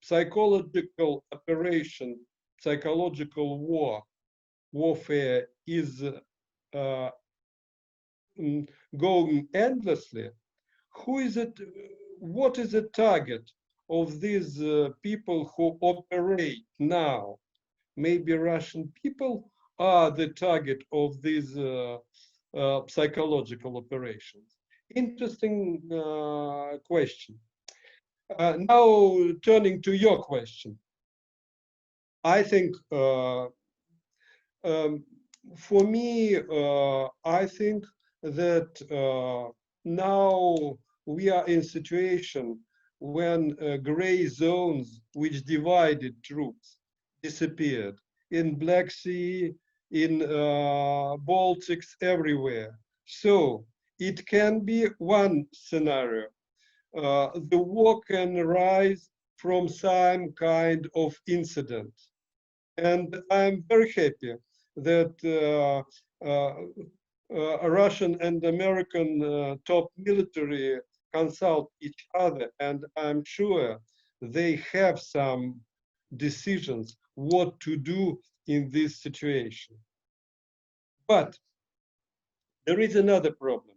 psychological operation, psychological warfare is going endlessly, who is it? What is the target of these people who operate now? Maybe Russian people are the target of these psychological operations. Interesting question. Now, turning to your question, I think for me, I think that now we are in a situation when gray zones which divided troops disappeared in Black Sea, in Baltics, everywhere. So it can be one scenario. The war can rise from some kind of incident. And I'm very happy that Russian and American top military consult each other, and I'm sure they have some decisions what to do in this situation. But there is another problem.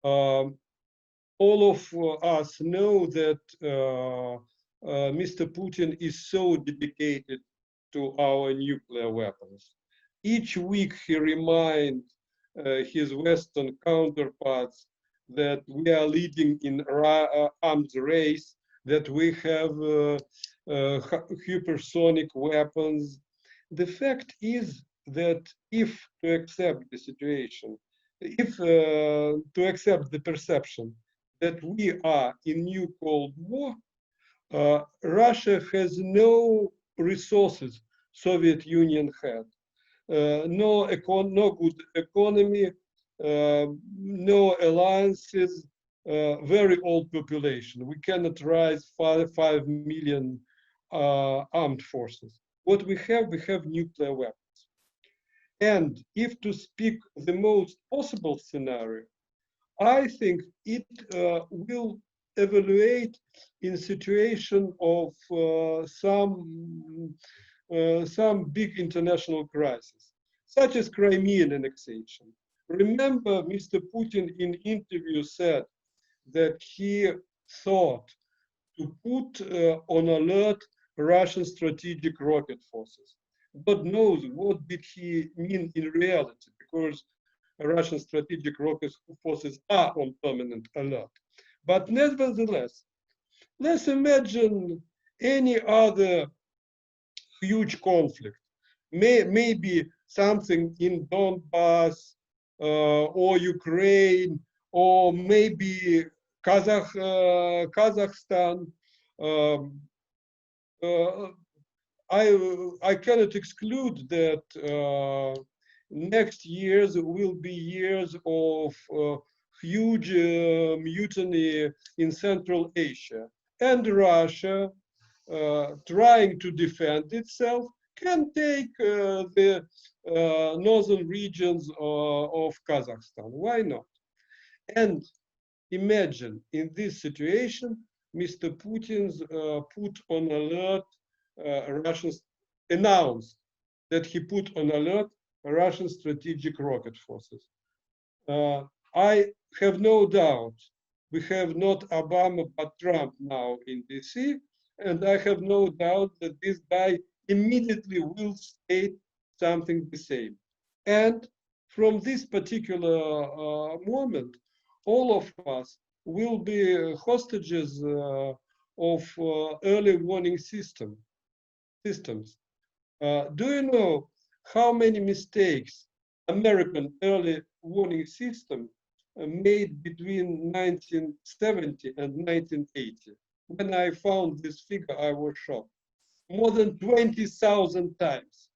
All of us know that Mr. Putin is so dedicated to our nuclear weapons. Each week he reminds his Western counterparts that we are leading in arms race, that we have hypersonic weapons. The fact is that if to accept the situation, if to accept the perception that we are in new Cold War, Russia has no resources Soviet Union had. No good economy, no alliances, very old population. We cannot rise 5 million armed forces. What we have nuclear weapons. And if to speak the most possible scenario, I think it will evaluate in situation of some big international crisis, such as Crimean annexation. remember Mr. Putin in interview said that he thought to put on alert Russian strategic rocket forces. God knows what did he mean in reality, because Russian strategic rocket forces are on permanent alert. But nevertheless, let's imagine any other huge conflict, maybe something in Donbass or Ukraine, or maybe Kazakhstan. I cannot exclude that next years will be years of huge mutiny in Central Asia, and Russia, trying to defend itself, can take the northern regions of Kazakhstan. Why not? And imagine in this situation, Mr. Putin's put on alert Russians, announced that he put on alert Russian strategic rocket forces. I have no doubt we have not Obama but Trump now in DC, and I have no doubt that this guy immediately will state something the same. And from this particular moment, all of us will be hostages of early warning systems. Do you know how many mistakes American early warning system made between 1970 and 1980? When I found this figure, I was shocked. More than 20,000 times.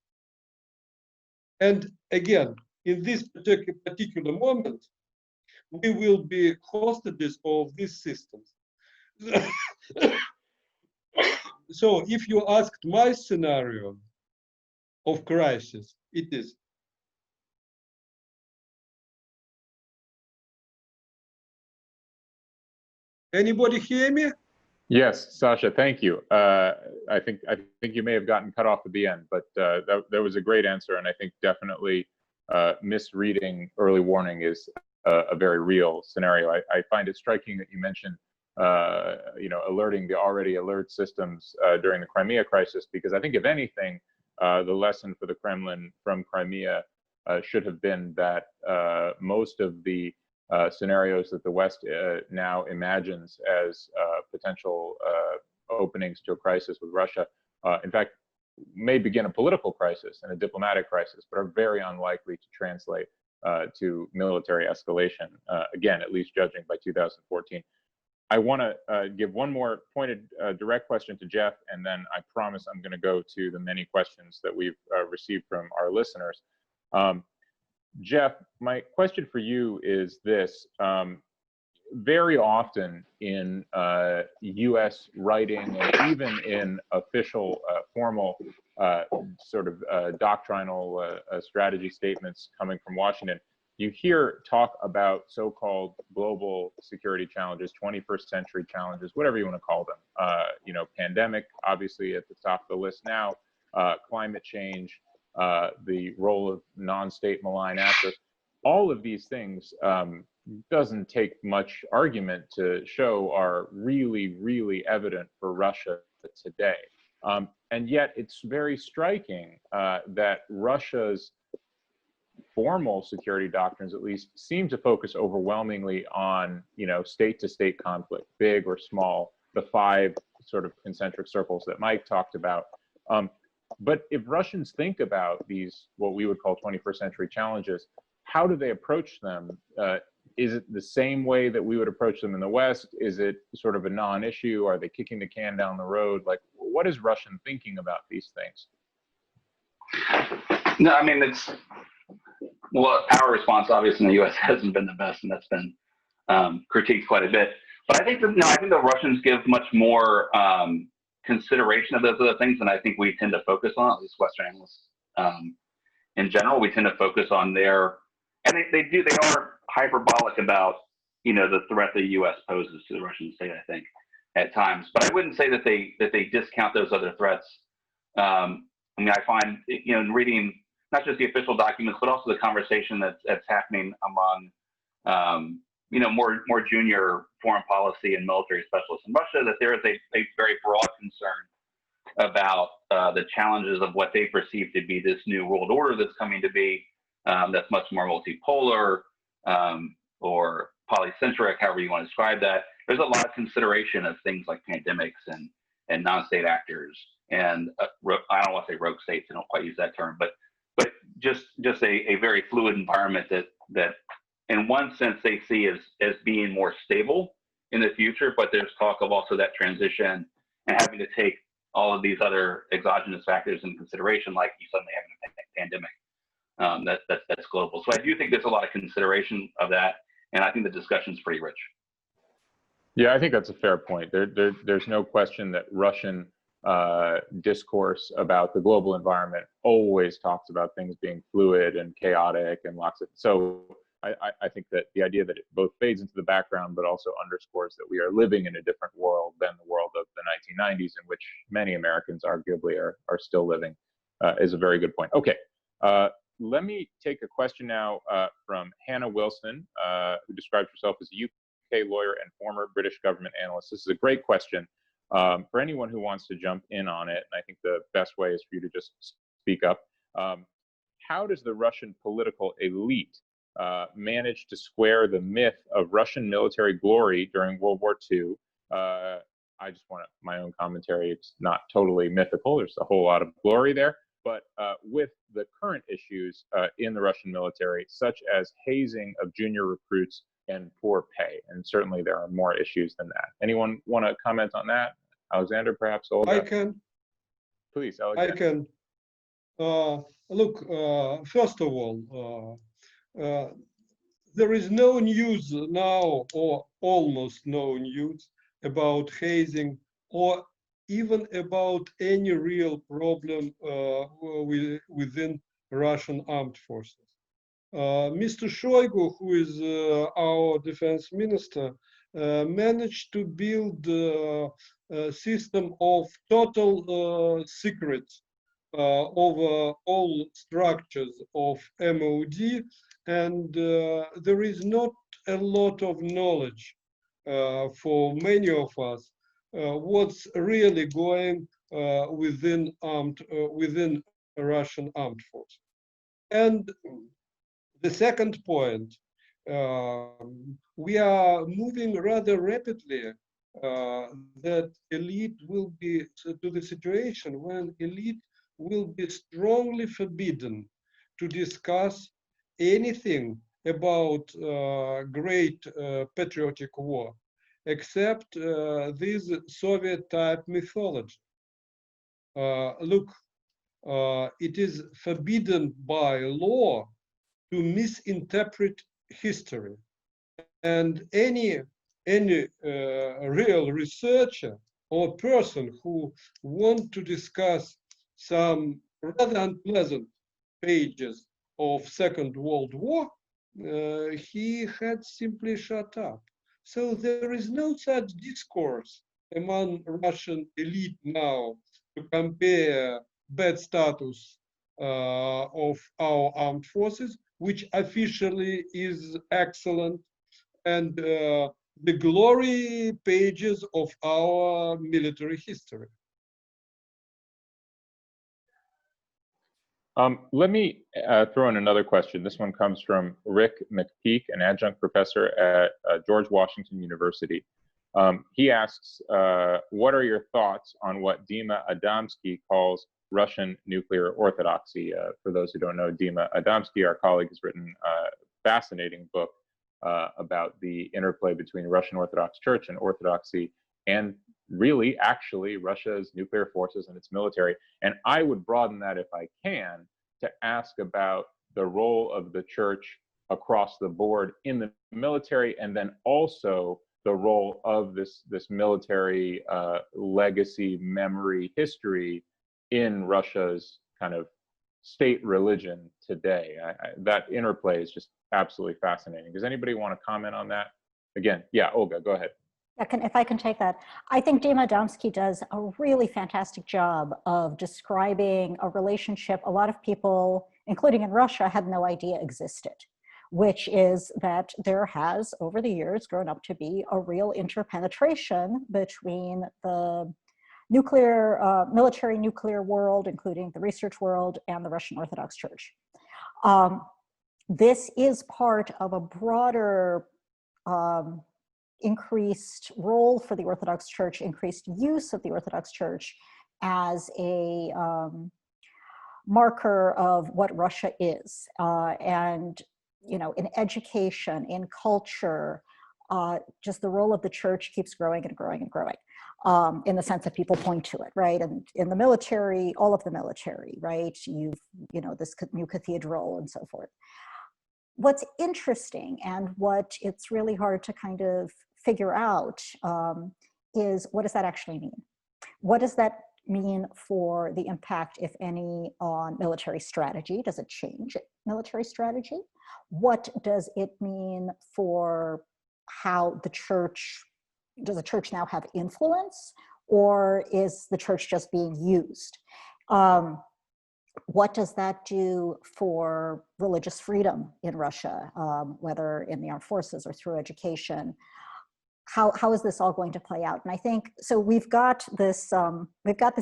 And again, in this particular moment, we will be hostages of these systems. So if you asked my scenario of crisis, it is. Anybody hear me? Yes, Sasha, thank you. I think you may have gotten cut off at the end, but that was a great answer, and I think definitely misreading early warning is a very real scenario. I find it striking that you mentioned alerting the already alert systems during the Crimea crisis, because I think if anything, the lesson for the Kremlin from Crimea should have been that most of the scenarios that the West now imagines as potential openings to a crisis with Russia, in fact, may begin a political crisis and a diplomatic crisis, but are very unlikely to translate to military escalation, again, at least judging by 2014. I want to give one more pointed direct question to Jeff, and then I promise I'm going to go to the many questions that we've received from our listeners. Jeff, my question for you is this. Very often in US writing, and even in official formal sort of doctrinal strategy statements coming from Washington, you hear talk about so-called global security challenges, 21st century challenges, whatever you want to call them. Pandemic, obviously at the top of the list now, climate change, the role of non-state malign actors. All of these things doesn't take much argument to show are really, really evident for Russia today. And yet it's very striking that Russia's formal security doctrines, at least, seem to focus overwhelmingly on, state-to-state conflict, big or small, the 5 sort of concentric circles that Mike talked about. But if Russians think about these, what we would call 21st century challenges, how do they approach them? Is it the same way that we would approach them in the West? Is it sort of a non-issue? Are they kicking the can down the road? Like, what is Russian thinking about these things? No, I mean, our response, obviously, in the U.S. hasn't been the best, and that's been critiqued quite a bit. But I think the Russians give much more consideration of those other things than I think we tend to focus on, at least Western analysts in general. We tend to focus on their, and they are hyperbolic about, the threat the U.S. poses to the Russian state, I think, at times. But I wouldn't say that they discount those other threats. I find, in reading not just the official documents, but also the conversation that's happening among more junior foreign policy and military specialists in Russia, that there is a very broad concern about the challenges of what they perceive to be this new world order that's coming to be, that's much more multipolar or polycentric, however you want to describe that. There's a lot of consideration of things like pandemics and non-state actors and I don't want to say rogue states, I don't quite use that term, but just a very fluid environment that in one sense they see as being more stable in the future, but there's talk of also that transition and having to take all of these other exogenous factors into consideration, like you suddenly having a pandemic that's global. So I do think there's a lot of consideration of that, and I think the discussion's pretty rich. Yeah, I think that's a fair point. There's no question that Russian discourse about the global environment always talks about things being fluid and chaotic and lots of, so I think that the idea that it both fades into the background but also underscores that we are living in a different world than the world of the 1990s, in which many Americans arguably are still living, is a very good point. Okay, let me take a question now from Hannah Wilson, who describes herself as a UK lawyer and former British government analyst. This is a great question for anyone who wants to jump in on it, and I think the best way is for you to just speak up. How does the Russian political elite managed to square the myth of Russian military glory during World War II? I just want my own commentary. It's not totally mythical. There's a whole lot of glory there. But with the current issues in the Russian military, such as hazing of junior recruits and poor pay, and certainly there are more issues than that. Anyone want to comment on that? Alexander, perhaps? Olga? I can. Please, Alexander. I can. Look, first of all, there is no news now, or almost no news, about hazing or even about any real problem within Russian armed forces. Mr. Shoigu, who is our defense minister, managed to build a system of total secret over all structures of MOD, and there is not a lot of knowledge for many of us what's really going within Russian armed forces. And the second point, we are moving rather rapidly that elite will be to the situation when elite will be strongly forbidden to discuss anything about great patriotic war, except this Soviet-type mythology. Look, it is forbidden by law to misinterpret history, and any real researcher or person who want to discuss some rather unpleasant pages of Second World War, he had simply shut up. So there is no such discourse among Russian elite now to compare bad status of our armed forces, which officially is excellent, and the glory pages of our military history. Let me throw in another question. This one comes from Rick McPeak, an adjunct professor at George Washington University. He asks, what are your thoughts on what Dima Adamski calls Russian nuclear orthodoxy? For those who don't know, Dima Adamski, our colleague, has written a fascinating book about the interplay between Russian Orthodox Church and orthodoxy, and really, actually, Russia's nuclear forces and its military. And I would broaden that, if I can, to ask about the role of the church across the board in the military, and then also the role of this military legacy, memory, history in Russia's kind of state religion today. That interplay is just absolutely fascinating. Does anybody want to comment on that? Again, yeah, Olga, go ahead. If I can take that. I think Dima Adamski does a really fantastic job of describing a relationship a lot of people including in Russia, had no idea existed, which is that there has, over the years, grown up to be a real interpenetration between the military nuclear world, including the research world, and the Russian Orthodox Church. This is part of a broader increased role for the Orthodox Church, increased use of the Orthodox Church as a marker of what Russia is. And, you know, in education, in culture, just the role of the church keeps growing and growing and growing, in the sense that people point to it, right? And in the military, all of the military, right? You know, this new cathedral and so forth. What's interesting and what it's really hard to kind of figure out is, what does that actually mean? What does that mean for the impact, if any, on military strategy? Does it change military strategy? What does it mean for how the church, does the church now have influence, or is the church just being used? What does that do for religious freedom in Russia, whether in the armed forces or through education? How is this all going to play out? And I think, so we've got this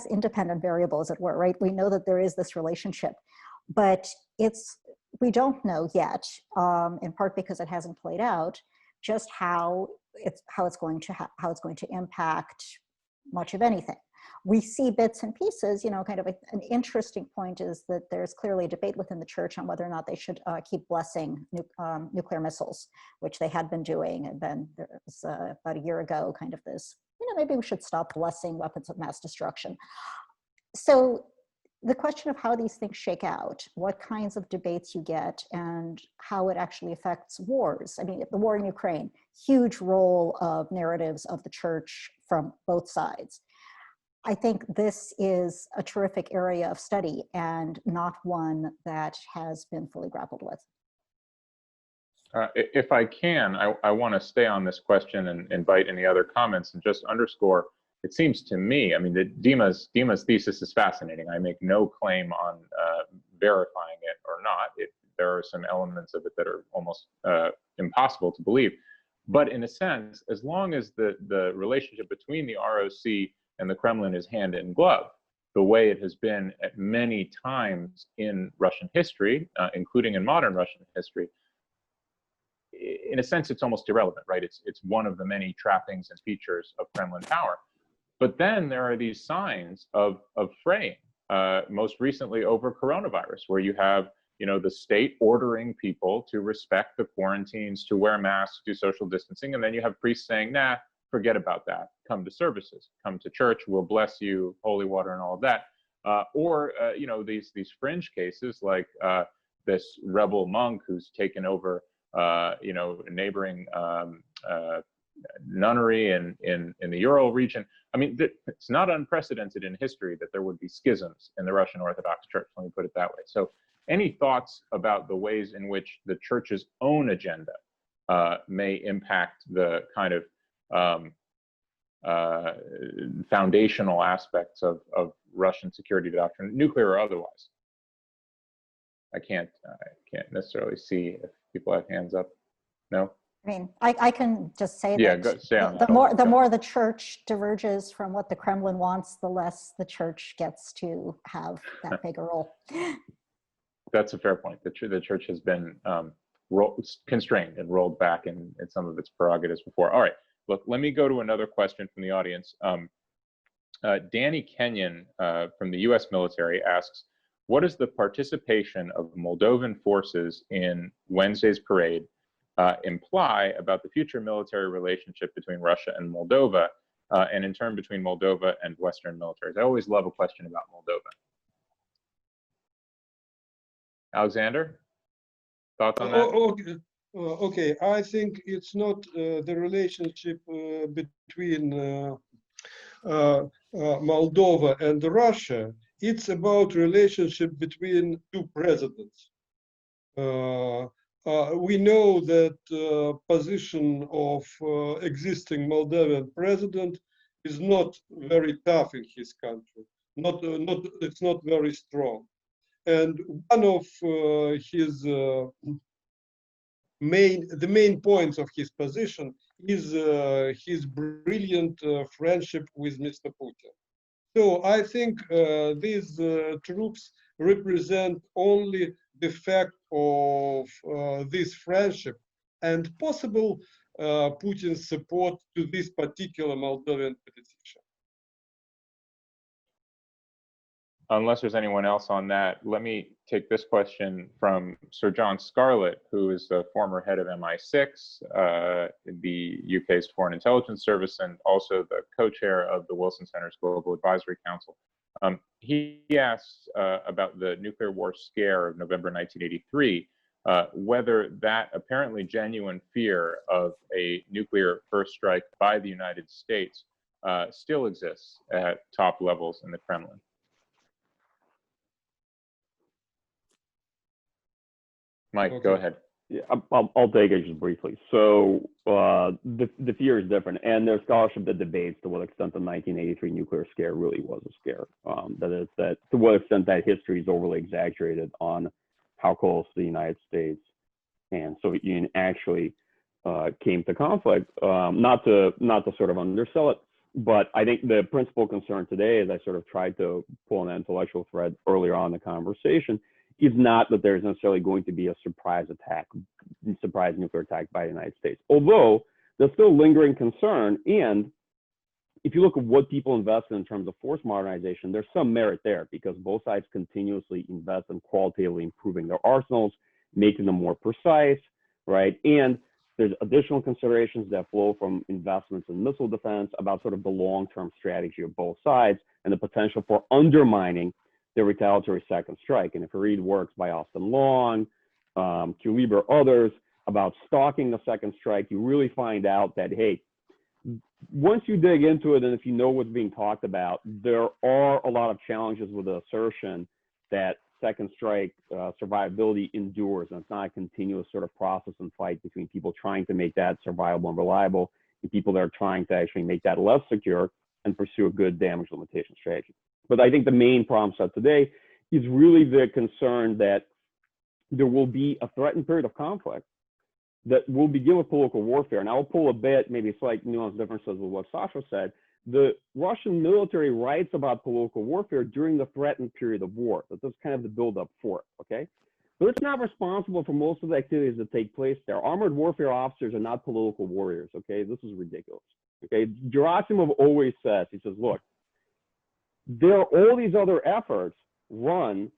independent variable, as it were, right? We know that there is this relationship, but we don't know yet, in part because it hasn't played out, just how it's going to impact much of anything. We see bits and pieces, you know, kind of an interesting point is that there's clearly a debate within the church on whether or not they should keep blessing nuclear missiles, which they had been doing. And then there was about a year ago, kind of this, you know, maybe we should stop blessing weapons of mass destruction. So the question of how these things shake out, what kinds of debates you get, and how it actually affects wars. I mean, the war in Ukraine, huge role of narratives of the church from both sides. I think this is a terrific area of study and not one that has been fully grappled with. If I can, I want to stay on this question and invite any other comments and just underscore, it seems to me, I mean, Dima's thesis is fascinating. I make no claim on verifying it or not. There are some elements of it that are almost impossible to believe. But in a sense, as long as the relationship between the ROC and the Kremlin is hand in glove, the way it has been at many times in Russian history, including in modern Russian history, in a sense, it's almost irrelevant, right? It's one of the many trappings and features of Kremlin power. But then there are these signs of fraying, most recently over coronavirus, where you have, you know, the state ordering people to respect the quarantines, to wear masks, do social distancing, and then you have priests saying, nah, forget about that. Come to services, come to church, we'll bless you, holy water and all of that. Or you know, these fringe cases like this rebel monk who's taken over, you know, a neighboring nunnery in the Ural region. I mean, it's not unprecedented in history that there would be schisms in the Russian Orthodox Church, let me put it that way. So any thoughts about the ways in which the church's own agenda may impact the kind of foundational aspects of Russian security doctrine, nuclear or otherwise? I can't necessarily see if people have hands up. No? I mean, I can just say yeah, that the more the church diverges from what the Kremlin wants, the less the church gets to have that big a role. That's a fair point. The church has been constrained and rolled back in some of its prerogatives before. All right, look, let me go to another question from the audience. Danny Kenyon from the US military asks, what is the participation of Moldovan forces in Wednesday's parade imply about the future military relationship between Russia and Moldova, and in turn between Moldova and Western militaries? I always love a question about Moldova. Alexander, thoughts on that? Okay, I think it's not the relationship between Moldova and Russia. It's about relationship between two presidents. We know that position of existing Moldovan president is not very tough in his country. It's not very strong. And one of his main points of his position is his brilliant friendship with Mr. Putin. So I think these troops represent only the fact of this friendship and possible Putin's support to this particular Moldovan politician. Unless there's anyone else on that, let me take this question from Sir John Scarlett, who is the former head of MI6, the UK's Foreign Intelligence Service, and also the co-chair of the Wilson Center's Global Advisory Council. He asks about the nuclear war scare of November 1983, whether that apparently genuine fear of a nuclear first strike by the United States still exists at top levels in the Kremlin. Mike, Okay. go ahead. Yeah, I'll take it just briefly. So the fear is different, and there's scholarship that debates to what extent the 1983 nuclear scare really was a scare. That to what extent that history is overly exaggerated on how close the United States and Soviet Union actually came to conflict. Not to sort of undersell it, but I think the principal concern today, as I sort of tried to pull an intellectual thread earlier on in the conversation, is not that there's necessarily going to be a surprise nuclear attack by the United States. Although there's still lingering concern, and if you look at what people invest in terms of force modernization, there's some merit there because both sides continuously invest in qualitatively improving their arsenals, making them more precise, right? And there's additional considerations that flow from investments in missile defense about sort of the long-term strategy of both sides and the potential for undermining the retaliatory second strike. And if you read works by Austin Long, Q. Lieber, others about stalking the second strike, you really find out that, hey, once you dig into it and if you know what's being talked about, there are a lot of challenges with the assertion that second strike survivability endures, and it's not a continuous sort of process and fight between people trying to make that survivable and reliable and people that are trying to actually make that less secure and pursue a good damage limitation strategy. But I think the main problem set today is really the concern that there will be a threatened period of conflict that will begin with political warfare. And I'll pull a bit, maybe slight nuance differences with what Sasha said. The Russian military writes about political warfare during the threatened period of war. That is kind of the buildup for it, okay? But it's not responsible for most of the activities that take place there. Armored warfare officers are not political warriors, okay? This is ridiculous, okay? Gerasimov always says, he says, look, there are all these other efforts run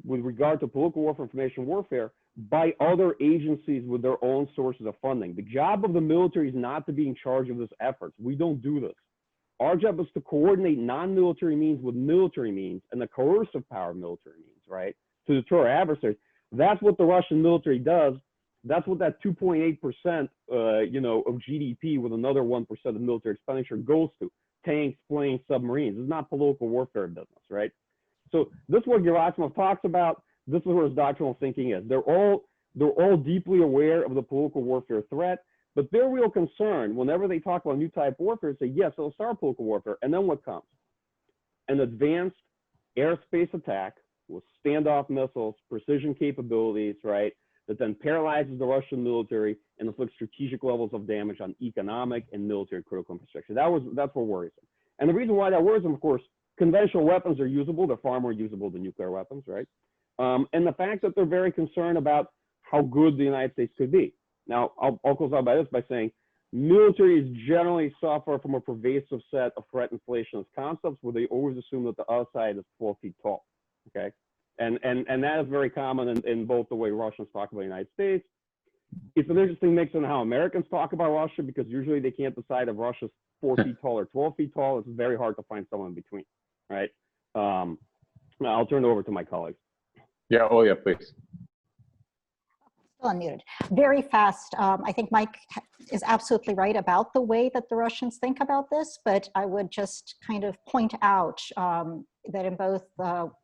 with regard to political warfare, information warfare by other agencies with their own sources of funding. The job of the military is not to be in charge of this effort. We don't do this. Our job is to coordinate non-military means with military means and the coercive power of military means, right? To deter our adversaries. That's what the Russian military does. That's what that 2.8%, of GDP with another 1% of military expenditure goes to. Tanks, planes, submarines. It's not political warfare business, right? So this is what Gerasimov talks about. This is where his doctrinal thinking is. They're all deeply aware of the political warfare threat, but their real concern, whenever they talk about new type warfare, is say, yes, it'll start political warfare, and then what comes? An advanced airspace attack with standoff missiles, precision capabilities, right? That then paralyzes the Russian military and inflicts strategic levels of damage on economic and military critical infrastructure. That's what worries them. And the reason why that worries them, of course, conventional weapons are usable. They're far more usable than nuclear weapons, right? And the fact that they're very concerned about how good the United States could be. Now, I'll close out by this by saying militaries generally suffer from a pervasive set of threat inflationist concepts where they always assume that the other side is 12 feet tall, okay? And that is very common in both the way Russians talk about the United States. It's an interesting mix in how Americans talk about Russia because usually they can't decide if Russia's 4 feet tall or 12 feet tall. It's very hard to find someone in between, right? I'll turn it over to my colleagues. Yeah, Olga, please. Still unmuted. Very fast. I think Mike is absolutely right about the way that the Russians think about this, but I would just kind of point out that in both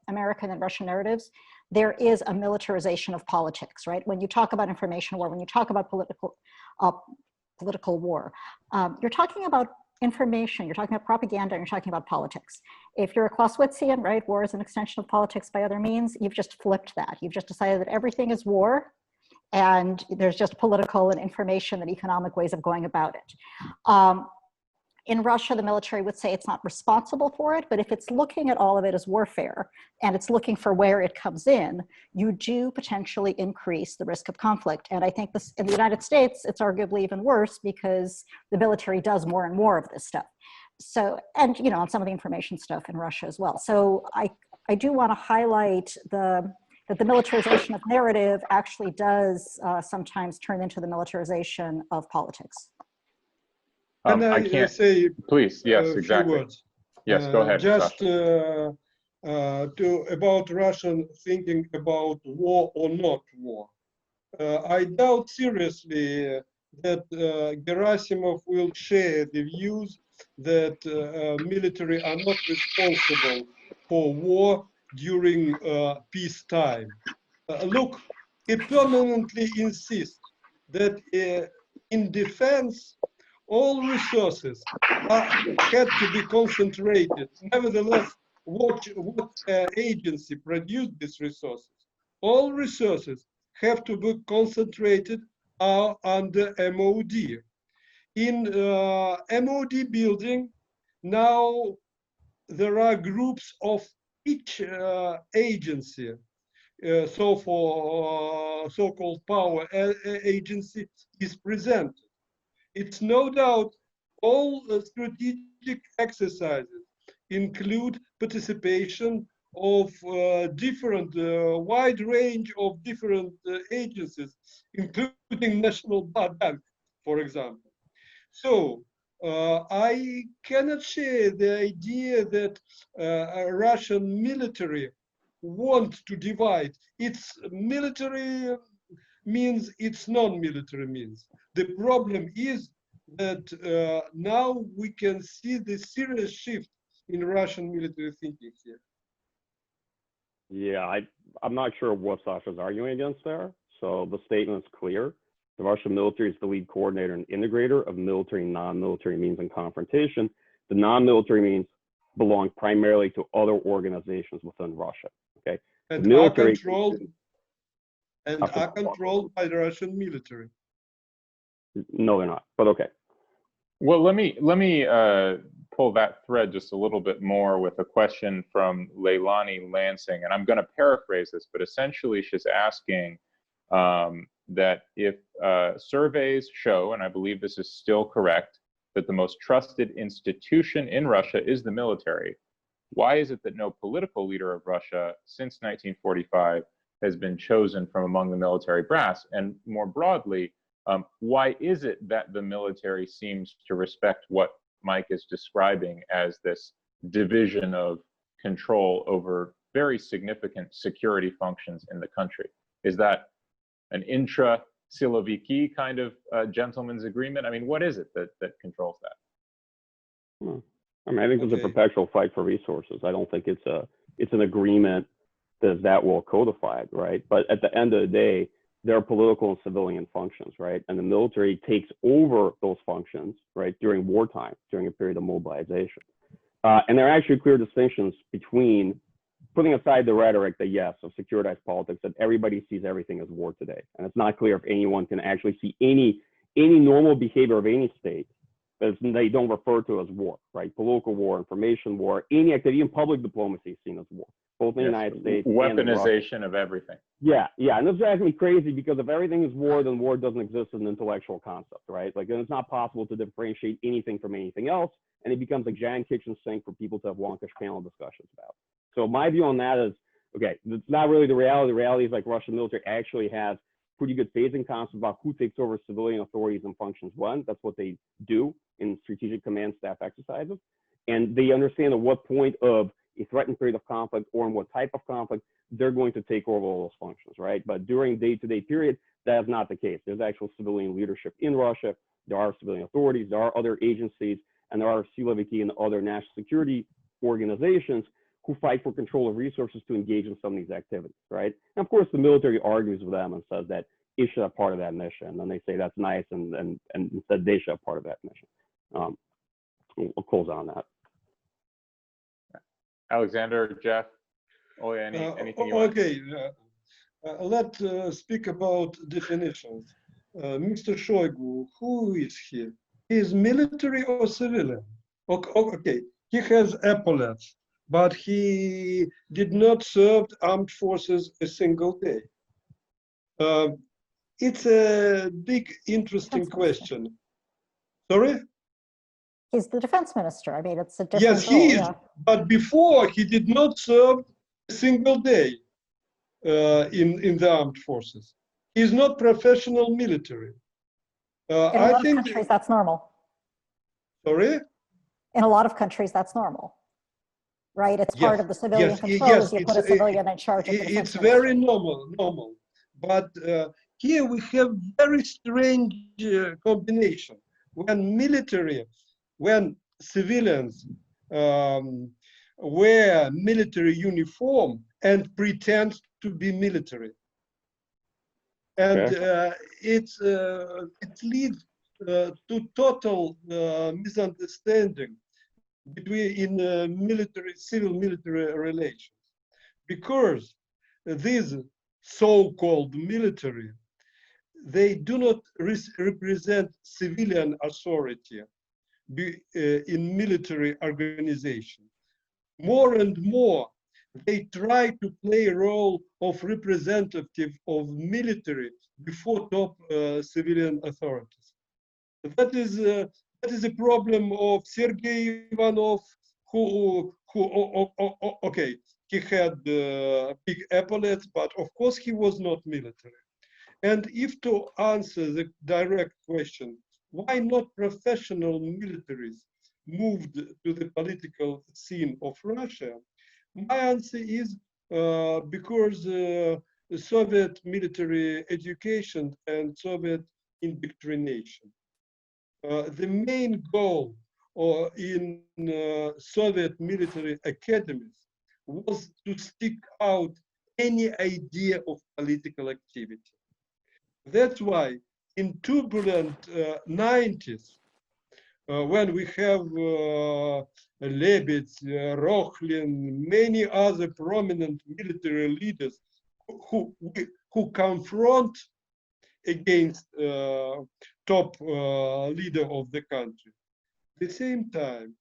American and Russian narratives, there is a militarization of politics, right? When you talk about information war, when you talk about political war, you're talking about information, you're talking about propaganda, and you're talking about politics. If you're a Clausewitzian, right, war is an extension of politics by other means, you've just flipped that. You've just decided that everything is war, and there's just political and information and economic ways of going about it. In Russia, the military would say it's not responsible for it, but if it's looking at all of it as warfare and it's looking for where it comes in, you do potentially increase the risk of conflict. And I think this, in the United States, it's arguably even worse because the military does more and more of this stuff. So, and you know, on some of the information stuff in Russia as well. So I do want to highlight that the militarization of narrative actually does sometimes turn into the militarization of politics. Can I can't say please, yes, exactly. Few words? Yes, go ahead. Just about Russian thinking about war or not war. I doubt seriously that Gerasimov will share the views that military are not responsible for war during peacetime. Look, he permanently insists that in defense, all resources had to be concentrated. Nevertheless, what agency produced these resources? All resources have to be concentrated under MOD. In MOD building, now there are groups of each agency. So for so-called power agency is presented. It's no doubt all strategic exercises include participation of different, wide range of different agencies, including National Bank, for example. So I cannot share the idea that Russian military want to divide. Its military means, its non-military means. The problem is that now we can see the serious shift in Russian military thinking here. Yeah, I'm not sure what Sasha's arguing against there. So the statement's clear. The Russian military is the lead coordinator and integrator of military and non-military means in confrontation. The non-military means belong primarily to other organizations within Russia. Okay, And the military are controlled by the Russian military. No, they're not. But okay. Well, let me pull that thread just a little bit more with a question from Leilani Lansing, and I'm going to paraphrase this, but essentially she's asking that if surveys show, and I believe this is still correct, that the most trusted institution in Russia is the military, why is it that no political leader of Russia since 1945 has been chosen from among the military brass? And more broadly, why is it that the military seems to respect what Mike is describing as this division of control over very significant security functions in the country? Is that an intra-siloviki kind of gentleman's agreement? I mean, what is it that controls that? I mean, I think there's a perpetual fight for resources. I don't think it's an agreement that will codify it, right? But at the end of the day, there are political and civilian functions, right? And the military takes over those functions, right, during wartime, during a period of mobilization. And there are actually clear distinctions between putting aside the rhetoric that, yes, of securitized politics, that everybody sees everything as war today. And it's not clear if anyone can actually see any normal behavior of any state that they don't refer to as war, right? Political war, information war, any activity, even public diplomacy is seen as war, both in the United States weaponization of everything. Yeah, and this drives me crazy because if everything is war, then war doesn't exist as an intellectual concept, right? Like, then it's not possible to differentiate anything from anything else, and it becomes a giant kitchen sink for people to have wonkish panel discussions about. So my view on that is, okay, it's not really the reality. The reality is, like, Russian military actually has pretty good phasing concepts about who takes over civilian authorities and functions when. That's what they do in strategic command staff exercises. And they understand at what point of a threatened period of conflict or in what type of conflict they're going to take over all those functions, right? But during day-to-day period, that is not the case. There's actual civilian leadership in Russia. There are civilian authorities, there are other agencies, and there are siloviki and other national security organizations who fight for control of resources to engage in some of these activities, right? And of course, the military argues with them and says that it should have part of that mission. And they say that's nice, and instead they should have part of that mission. We'll close on that. Alexander, Jeff, Olga, anything you want? Okay, let's speak about definitions. Mr. Shoigu, who is he? He is military or civilian? Okay, he has epaulets, but he did not serve armed forces a single day. It's a big, interesting question. Sorry? He's the defense minister. I mean, it's a different Yes, he is. yeah. But before, he did not serve a single day in the armed forces. He's not professional military. In a lot of countries, that's normal. Sorry? In a lot of countries, that's normal, right? It's part of the civilian control. Yes, you put a civilian in charge of the defense it's very normal. But here we have very strange combination. When civilians wear military uniform and pretend to be military. And it leads to total misunderstanding between civil-military relations, because these so-called military, they do not represent civilian authority in military organization. More and more, they try to play a role of representative of military before top civilian authorities. That is a problem of Sergei Ivanov, who okay, he had big epaulets, but of course he was not military. And if to answer the direct question, why not professional militaries moved to the political scene of Russia? My answer is because Soviet military education and Soviet indoctrination. The main goal in Soviet military academies was to stick out any idea of political activity. That's why in turbulent 90s, when we have Lebedь, Rokhlin, many other prominent military leaders who confront against top leader of the country. At the same time,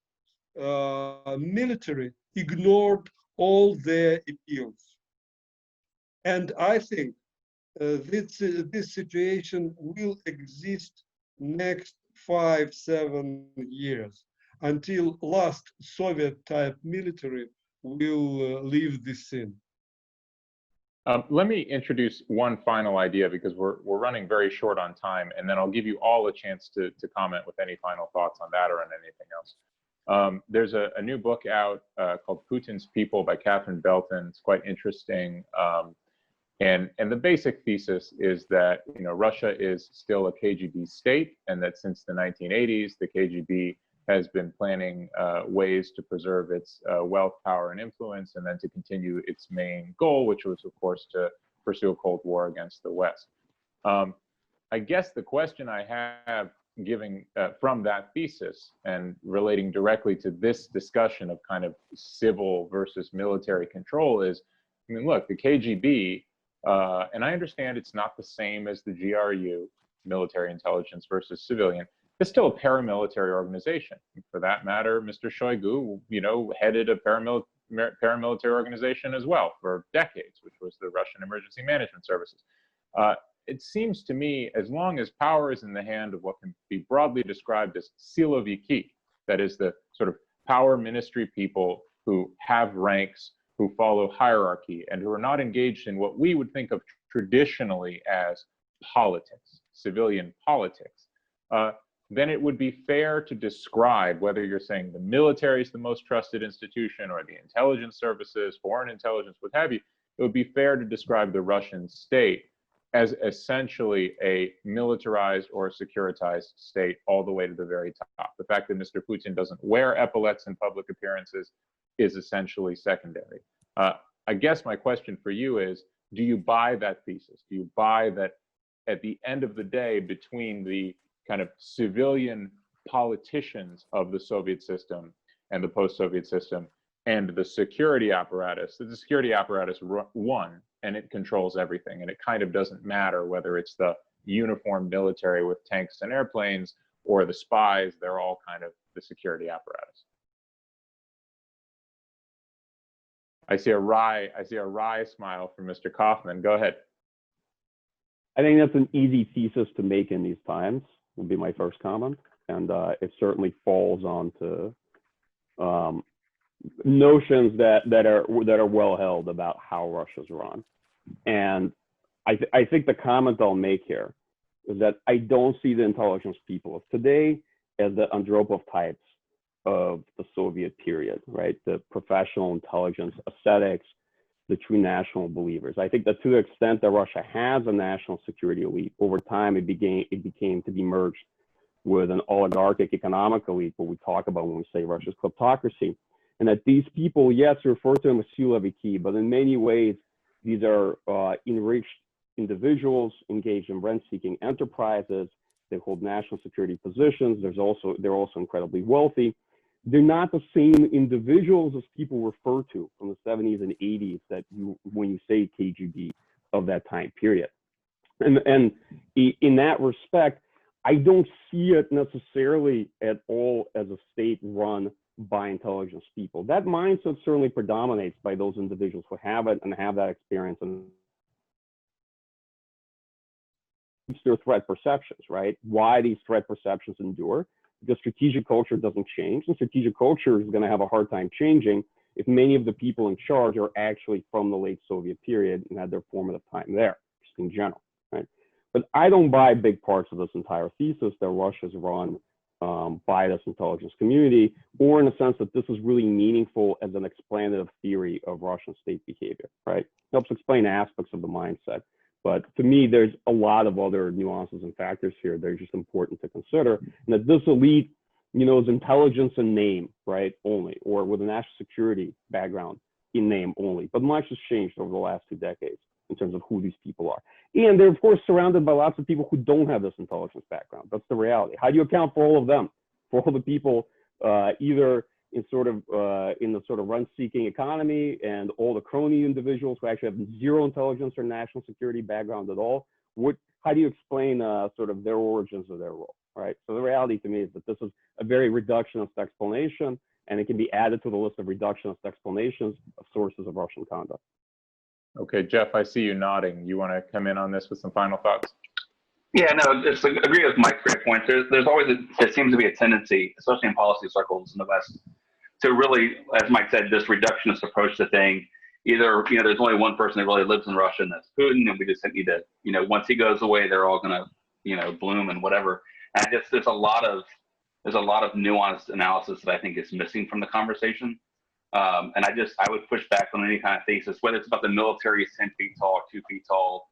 military ignored all their appeals. And I think this situation will exist next 5-7 years until last Soviet type military will leave the scene. Let me introduce one final idea, because we're running very short on time, and then I'll give you all a chance to comment with any final thoughts on that or on anything else. There's a new book out called Putin's People by Catherine Belton. It's quite interesting. And the basic thesis is that, you know, Russia is still a KGB state, and that since the 1980s, the KGB has been planning ways to preserve its wealth, power, and influence, and then to continue its main goal, which was, of course, to pursue a Cold War against the West. I guess the question I have giving from that thesis and relating directly to this discussion of kind of civil versus military control is, I mean, look, the KGB, and I understand it's not the same as the GRU, military intelligence versus civilian. It's still a paramilitary organization. For that matter, Mr. Shoigu, you know, headed a paramilitary organization as well for decades, which was the Russian Emergency Management Services. It seems to me, as long as power is in the hand of what can be broadly described as siloviki, that is the sort of power ministry people who have ranks, who follow hierarchy, and who are not engaged in what we would think of traditionally as politics, civilian politics, then it would be fair to describe, whether you're saying the military is the most trusted institution or the intelligence services, foreign intelligence, what have you, it would be fair to describe the Russian state as essentially a militarized or securitized state all the way to the very top. The fact that Mr. Putin doesn't wear epaulets in public appearances is essentially secondary. I guess my question for you is, do you buy that thesis? Do you buy that at the end of the day, between the kind of civilian politicians of the Soviet system and the post-Soviet system and the security apparatus. The security apparatus won, and it controls everything. And it kind of doesn't matter whether it's the uniformed military with tanks and airplanes or the spies. They're all kind of the security apparatus. I see a wry smile from Mr. Kofman. Go ahead. I think that's an easy thesis to make in these times, would be my first comment. And it certainly falls onto notions that are well held about how Russia's run. And I think the comment I'll make here is that I don't see the intelligence people of today as the Andropov types of the Soviet period, right? The professional intelligence ascetics, the true national believers. I think that to the extent that Russia has a national security elite, over time it became to be merged with an oligarchic economic elite, what we talk about when we say Russia's kleptocracy. And that these people, yes, refer to them as siloviki, but in many ways, these are enriched individuals engaged in rent-seeking enterprises. They hold national security positions. They're also incredibly wealthy. They're not the same individuals as people refer to from the 70s and 80s that when you say KGB of that time period. And in that respect, I don't see it necessarily at all as a state run by intelligence people. That mindset certainly predominates by those individuals who have it and have that experience and their threat perceptions, right? Why these threat perceptions endure? Because strategic culture doesn't change, and strategic culture is going to have a hard time changing if many of the people in charge are actually from the late Soviet period and had their formative time there, just in general, right? But I don't buy big parts of this entire thesis that Russia's run by this intelligence community, or in a sense that this is really meaningful as an explanative theory of Russian state behavior, right? It helps explain aspects of the mindset. But to me, there's a lot of other nuances and factors here that are just important to consider. And that this elite, is intelligence in name, right, only, or with a national security background in name only. But much has changed over the last 2 decades in terms of who these people are. And they're, of course, surrounded by lots of people who don't have this intelligence background. That's the reality. How do you account for all of them? For all the people either in the sort of rent-seeking economy and all the crony individuals who actually have zero intelligence or national security background at all? How do you explain sort of their origins of their role, right? So the reality to me is that this is a very reductionist explanation, and it can be added to the list of reductionist explanations of sources of Russian conduct. Okay, Jeff, I see you nodding. You want to come in on this with some final thoughts? Yeah, no, just agree with Mike's great points. There's always, it seems to be a tendency, especially in policy circles in the West, to really, as Mike said, this reductionist approach to thing. Either, there's only one person that really lives in Russia, and that's Putin, and we just need to, once he goes away, they're all going to, bloom and whatever. And there's a lot of nuanced analysis that I think is missing from the conversation. And I would push back on any kind of thesis, whether it's about the military is 10 feet tall, 2 feet tall,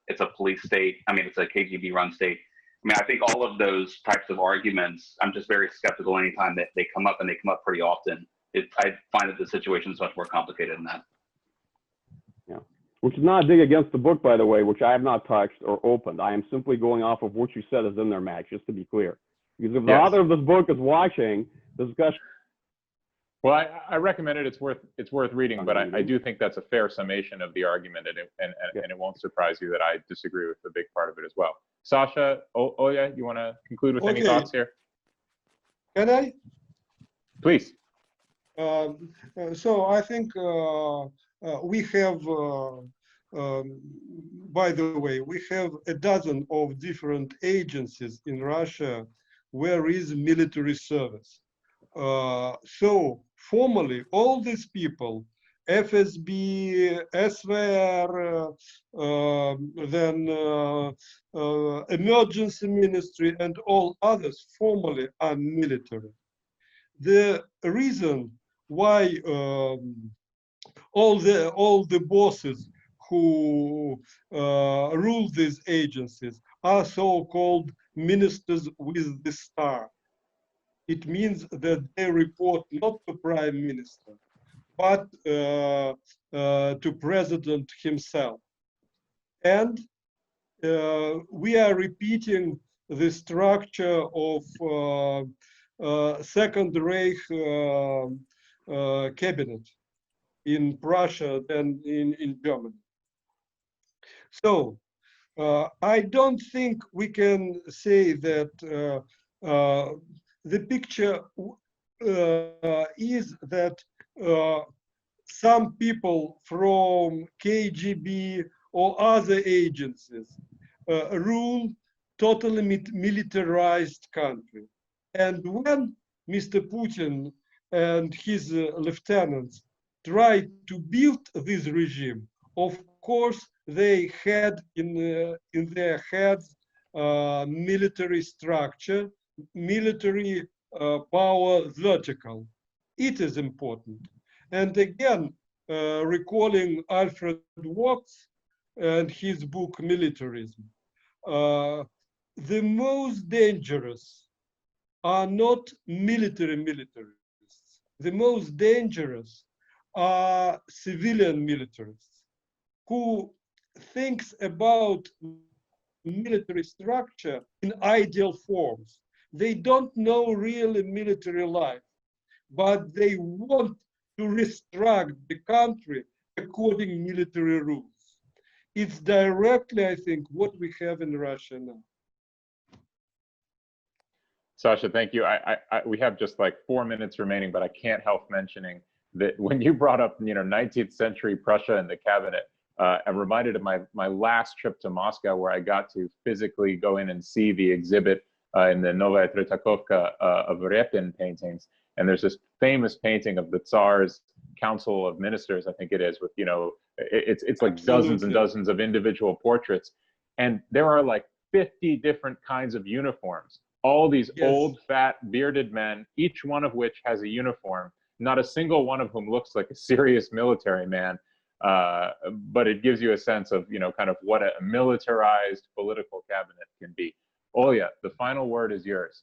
it's a police state. I mean, it's a KGB run state. I mean, I think all of those types of arguments, I'm just very skeptical anytime that they come up, and they come up pretty often. I find that the situation is much more complicated than that. Yeah, which is not a dig against the book, by the way, which I have not touched or opened. I am simply going off of what you said is in there, Matt, just to be clear. Because if the author of this book is watching the discussion. Well, I recommend it. It's worth reading, but I do think that's a fair summation of the argument, and it won't surprise you that I disagree with a big part of it as well. Sasha, Olga, you want to conclude with any thoughts here? Can I? Please. So I think we have, by the way, we have a dozen of different agencies in Russia where is military service. So formally, all these people, FSB, SVR, then emergency ministry, and all others formally are military. The reason why all the bosses who rule these agencies are so-called ministers with the star. It means that they report not to Prime Minister, but to President himself. And we are repeating the structure of Second Reich cabinet in Prussia and in Germany. So I don't think we can say that the picture is that some people from KGB or other agencies rule totally militarized country. And when Mr. Putin and his lieutenants tried to build this regime, of course, they had in their heads military structure, military power vertical. It is important. And again, recalling Alfred Watts and his book Militarism, the most dangerous are not militarists. The most dangerous are civilian militarists who thinks about military structure in ideal forms. They don't know really military life, but they want to restructure the country according military rules. It's directly, I think, what we have in Russia now. Sasha, thank you. We have just like 4 minutes remaining, but I can't help mentioning that when you brought up, 19th century Prussia and the cabinet, I'm reminded of my last trip to Moscow, where I got to physically go in and see the exhibit in the Novaya Tretakovka of Repin paintings. And there's this famous painting of the Tsar's Council of Ministers, I think it is, with, it's like dozens and dozens of individual portraits. And there are like 50 different kinds of uniforms. All these old, fat, bearded men, each one of which has a uniform, not a single one of whom looks like a serious military man. But it gives you a sense of, kind of what a militarized political cabinet can be. Olya, the final word is yours.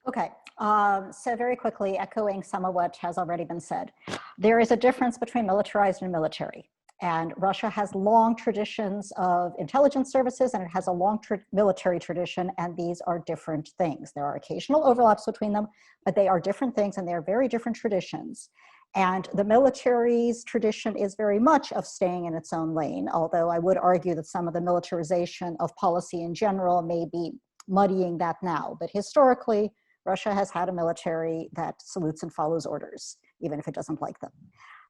Okay, so very quickly, echoing some of what has already been said, there is a difference between militarized and military. And Russia has long traditions of intelligence services, and it has a long military tradition, and these are different things. There are occasional overlaps between them, but they are different things, and they are very different traditions. And the military's tradition is very much of staying in its own lane, although I would argue that some of the militarization of policy in general may be muddying that now. But historically, Russia has had a military that salutes and follows orders, even if it doesn't like them.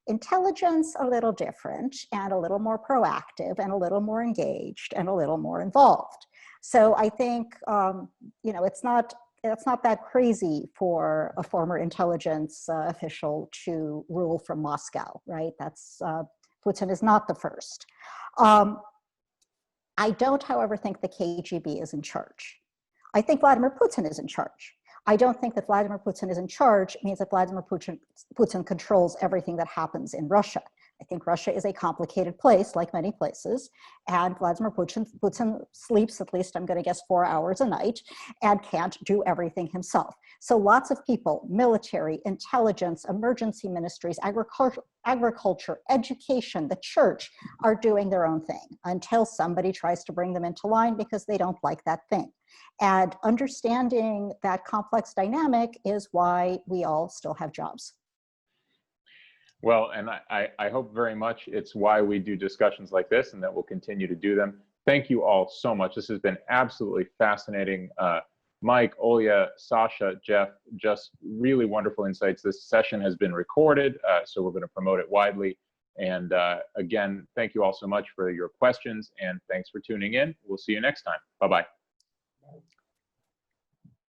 Intelligence, a little different, and a little more proactive, and a little more engaged, and a little more involved. So I think, it's not that crazy for a former intelligence official to rule from Moscow, right? Putin is not the first. I don't, however, think the KGB is in charge. I think Vladimir Putin is in charge. I don't think that Vladimir Putin is in charge means that Vladimir Putin controls everything that happens in Russia. I think Russia is a complicated place, like many places, and Vladimir Putin sleeps, at least I'm going to guess, 4 hours a night, and can't do everything himself. So lots of people, military, intelligence, emergency ministries, agriculture, education, the church, are doing their own thing until somebody tries to bring them into line because they don't like that thing. And understanding that complex dynamic is why we all still have jobs. Well, and I hope very much it's why we do discussions like this, and that we'll continue to do them. Thank you all so much. This has been absolutely fascinating. Mike, Olya, Sasha, Jeff, just really wonderful insights. This session has been recorded, so we're going to promote it widely. And again, thank you all so much for your questions, and thanks for tuning in. We'll see you next time. Bye-bye.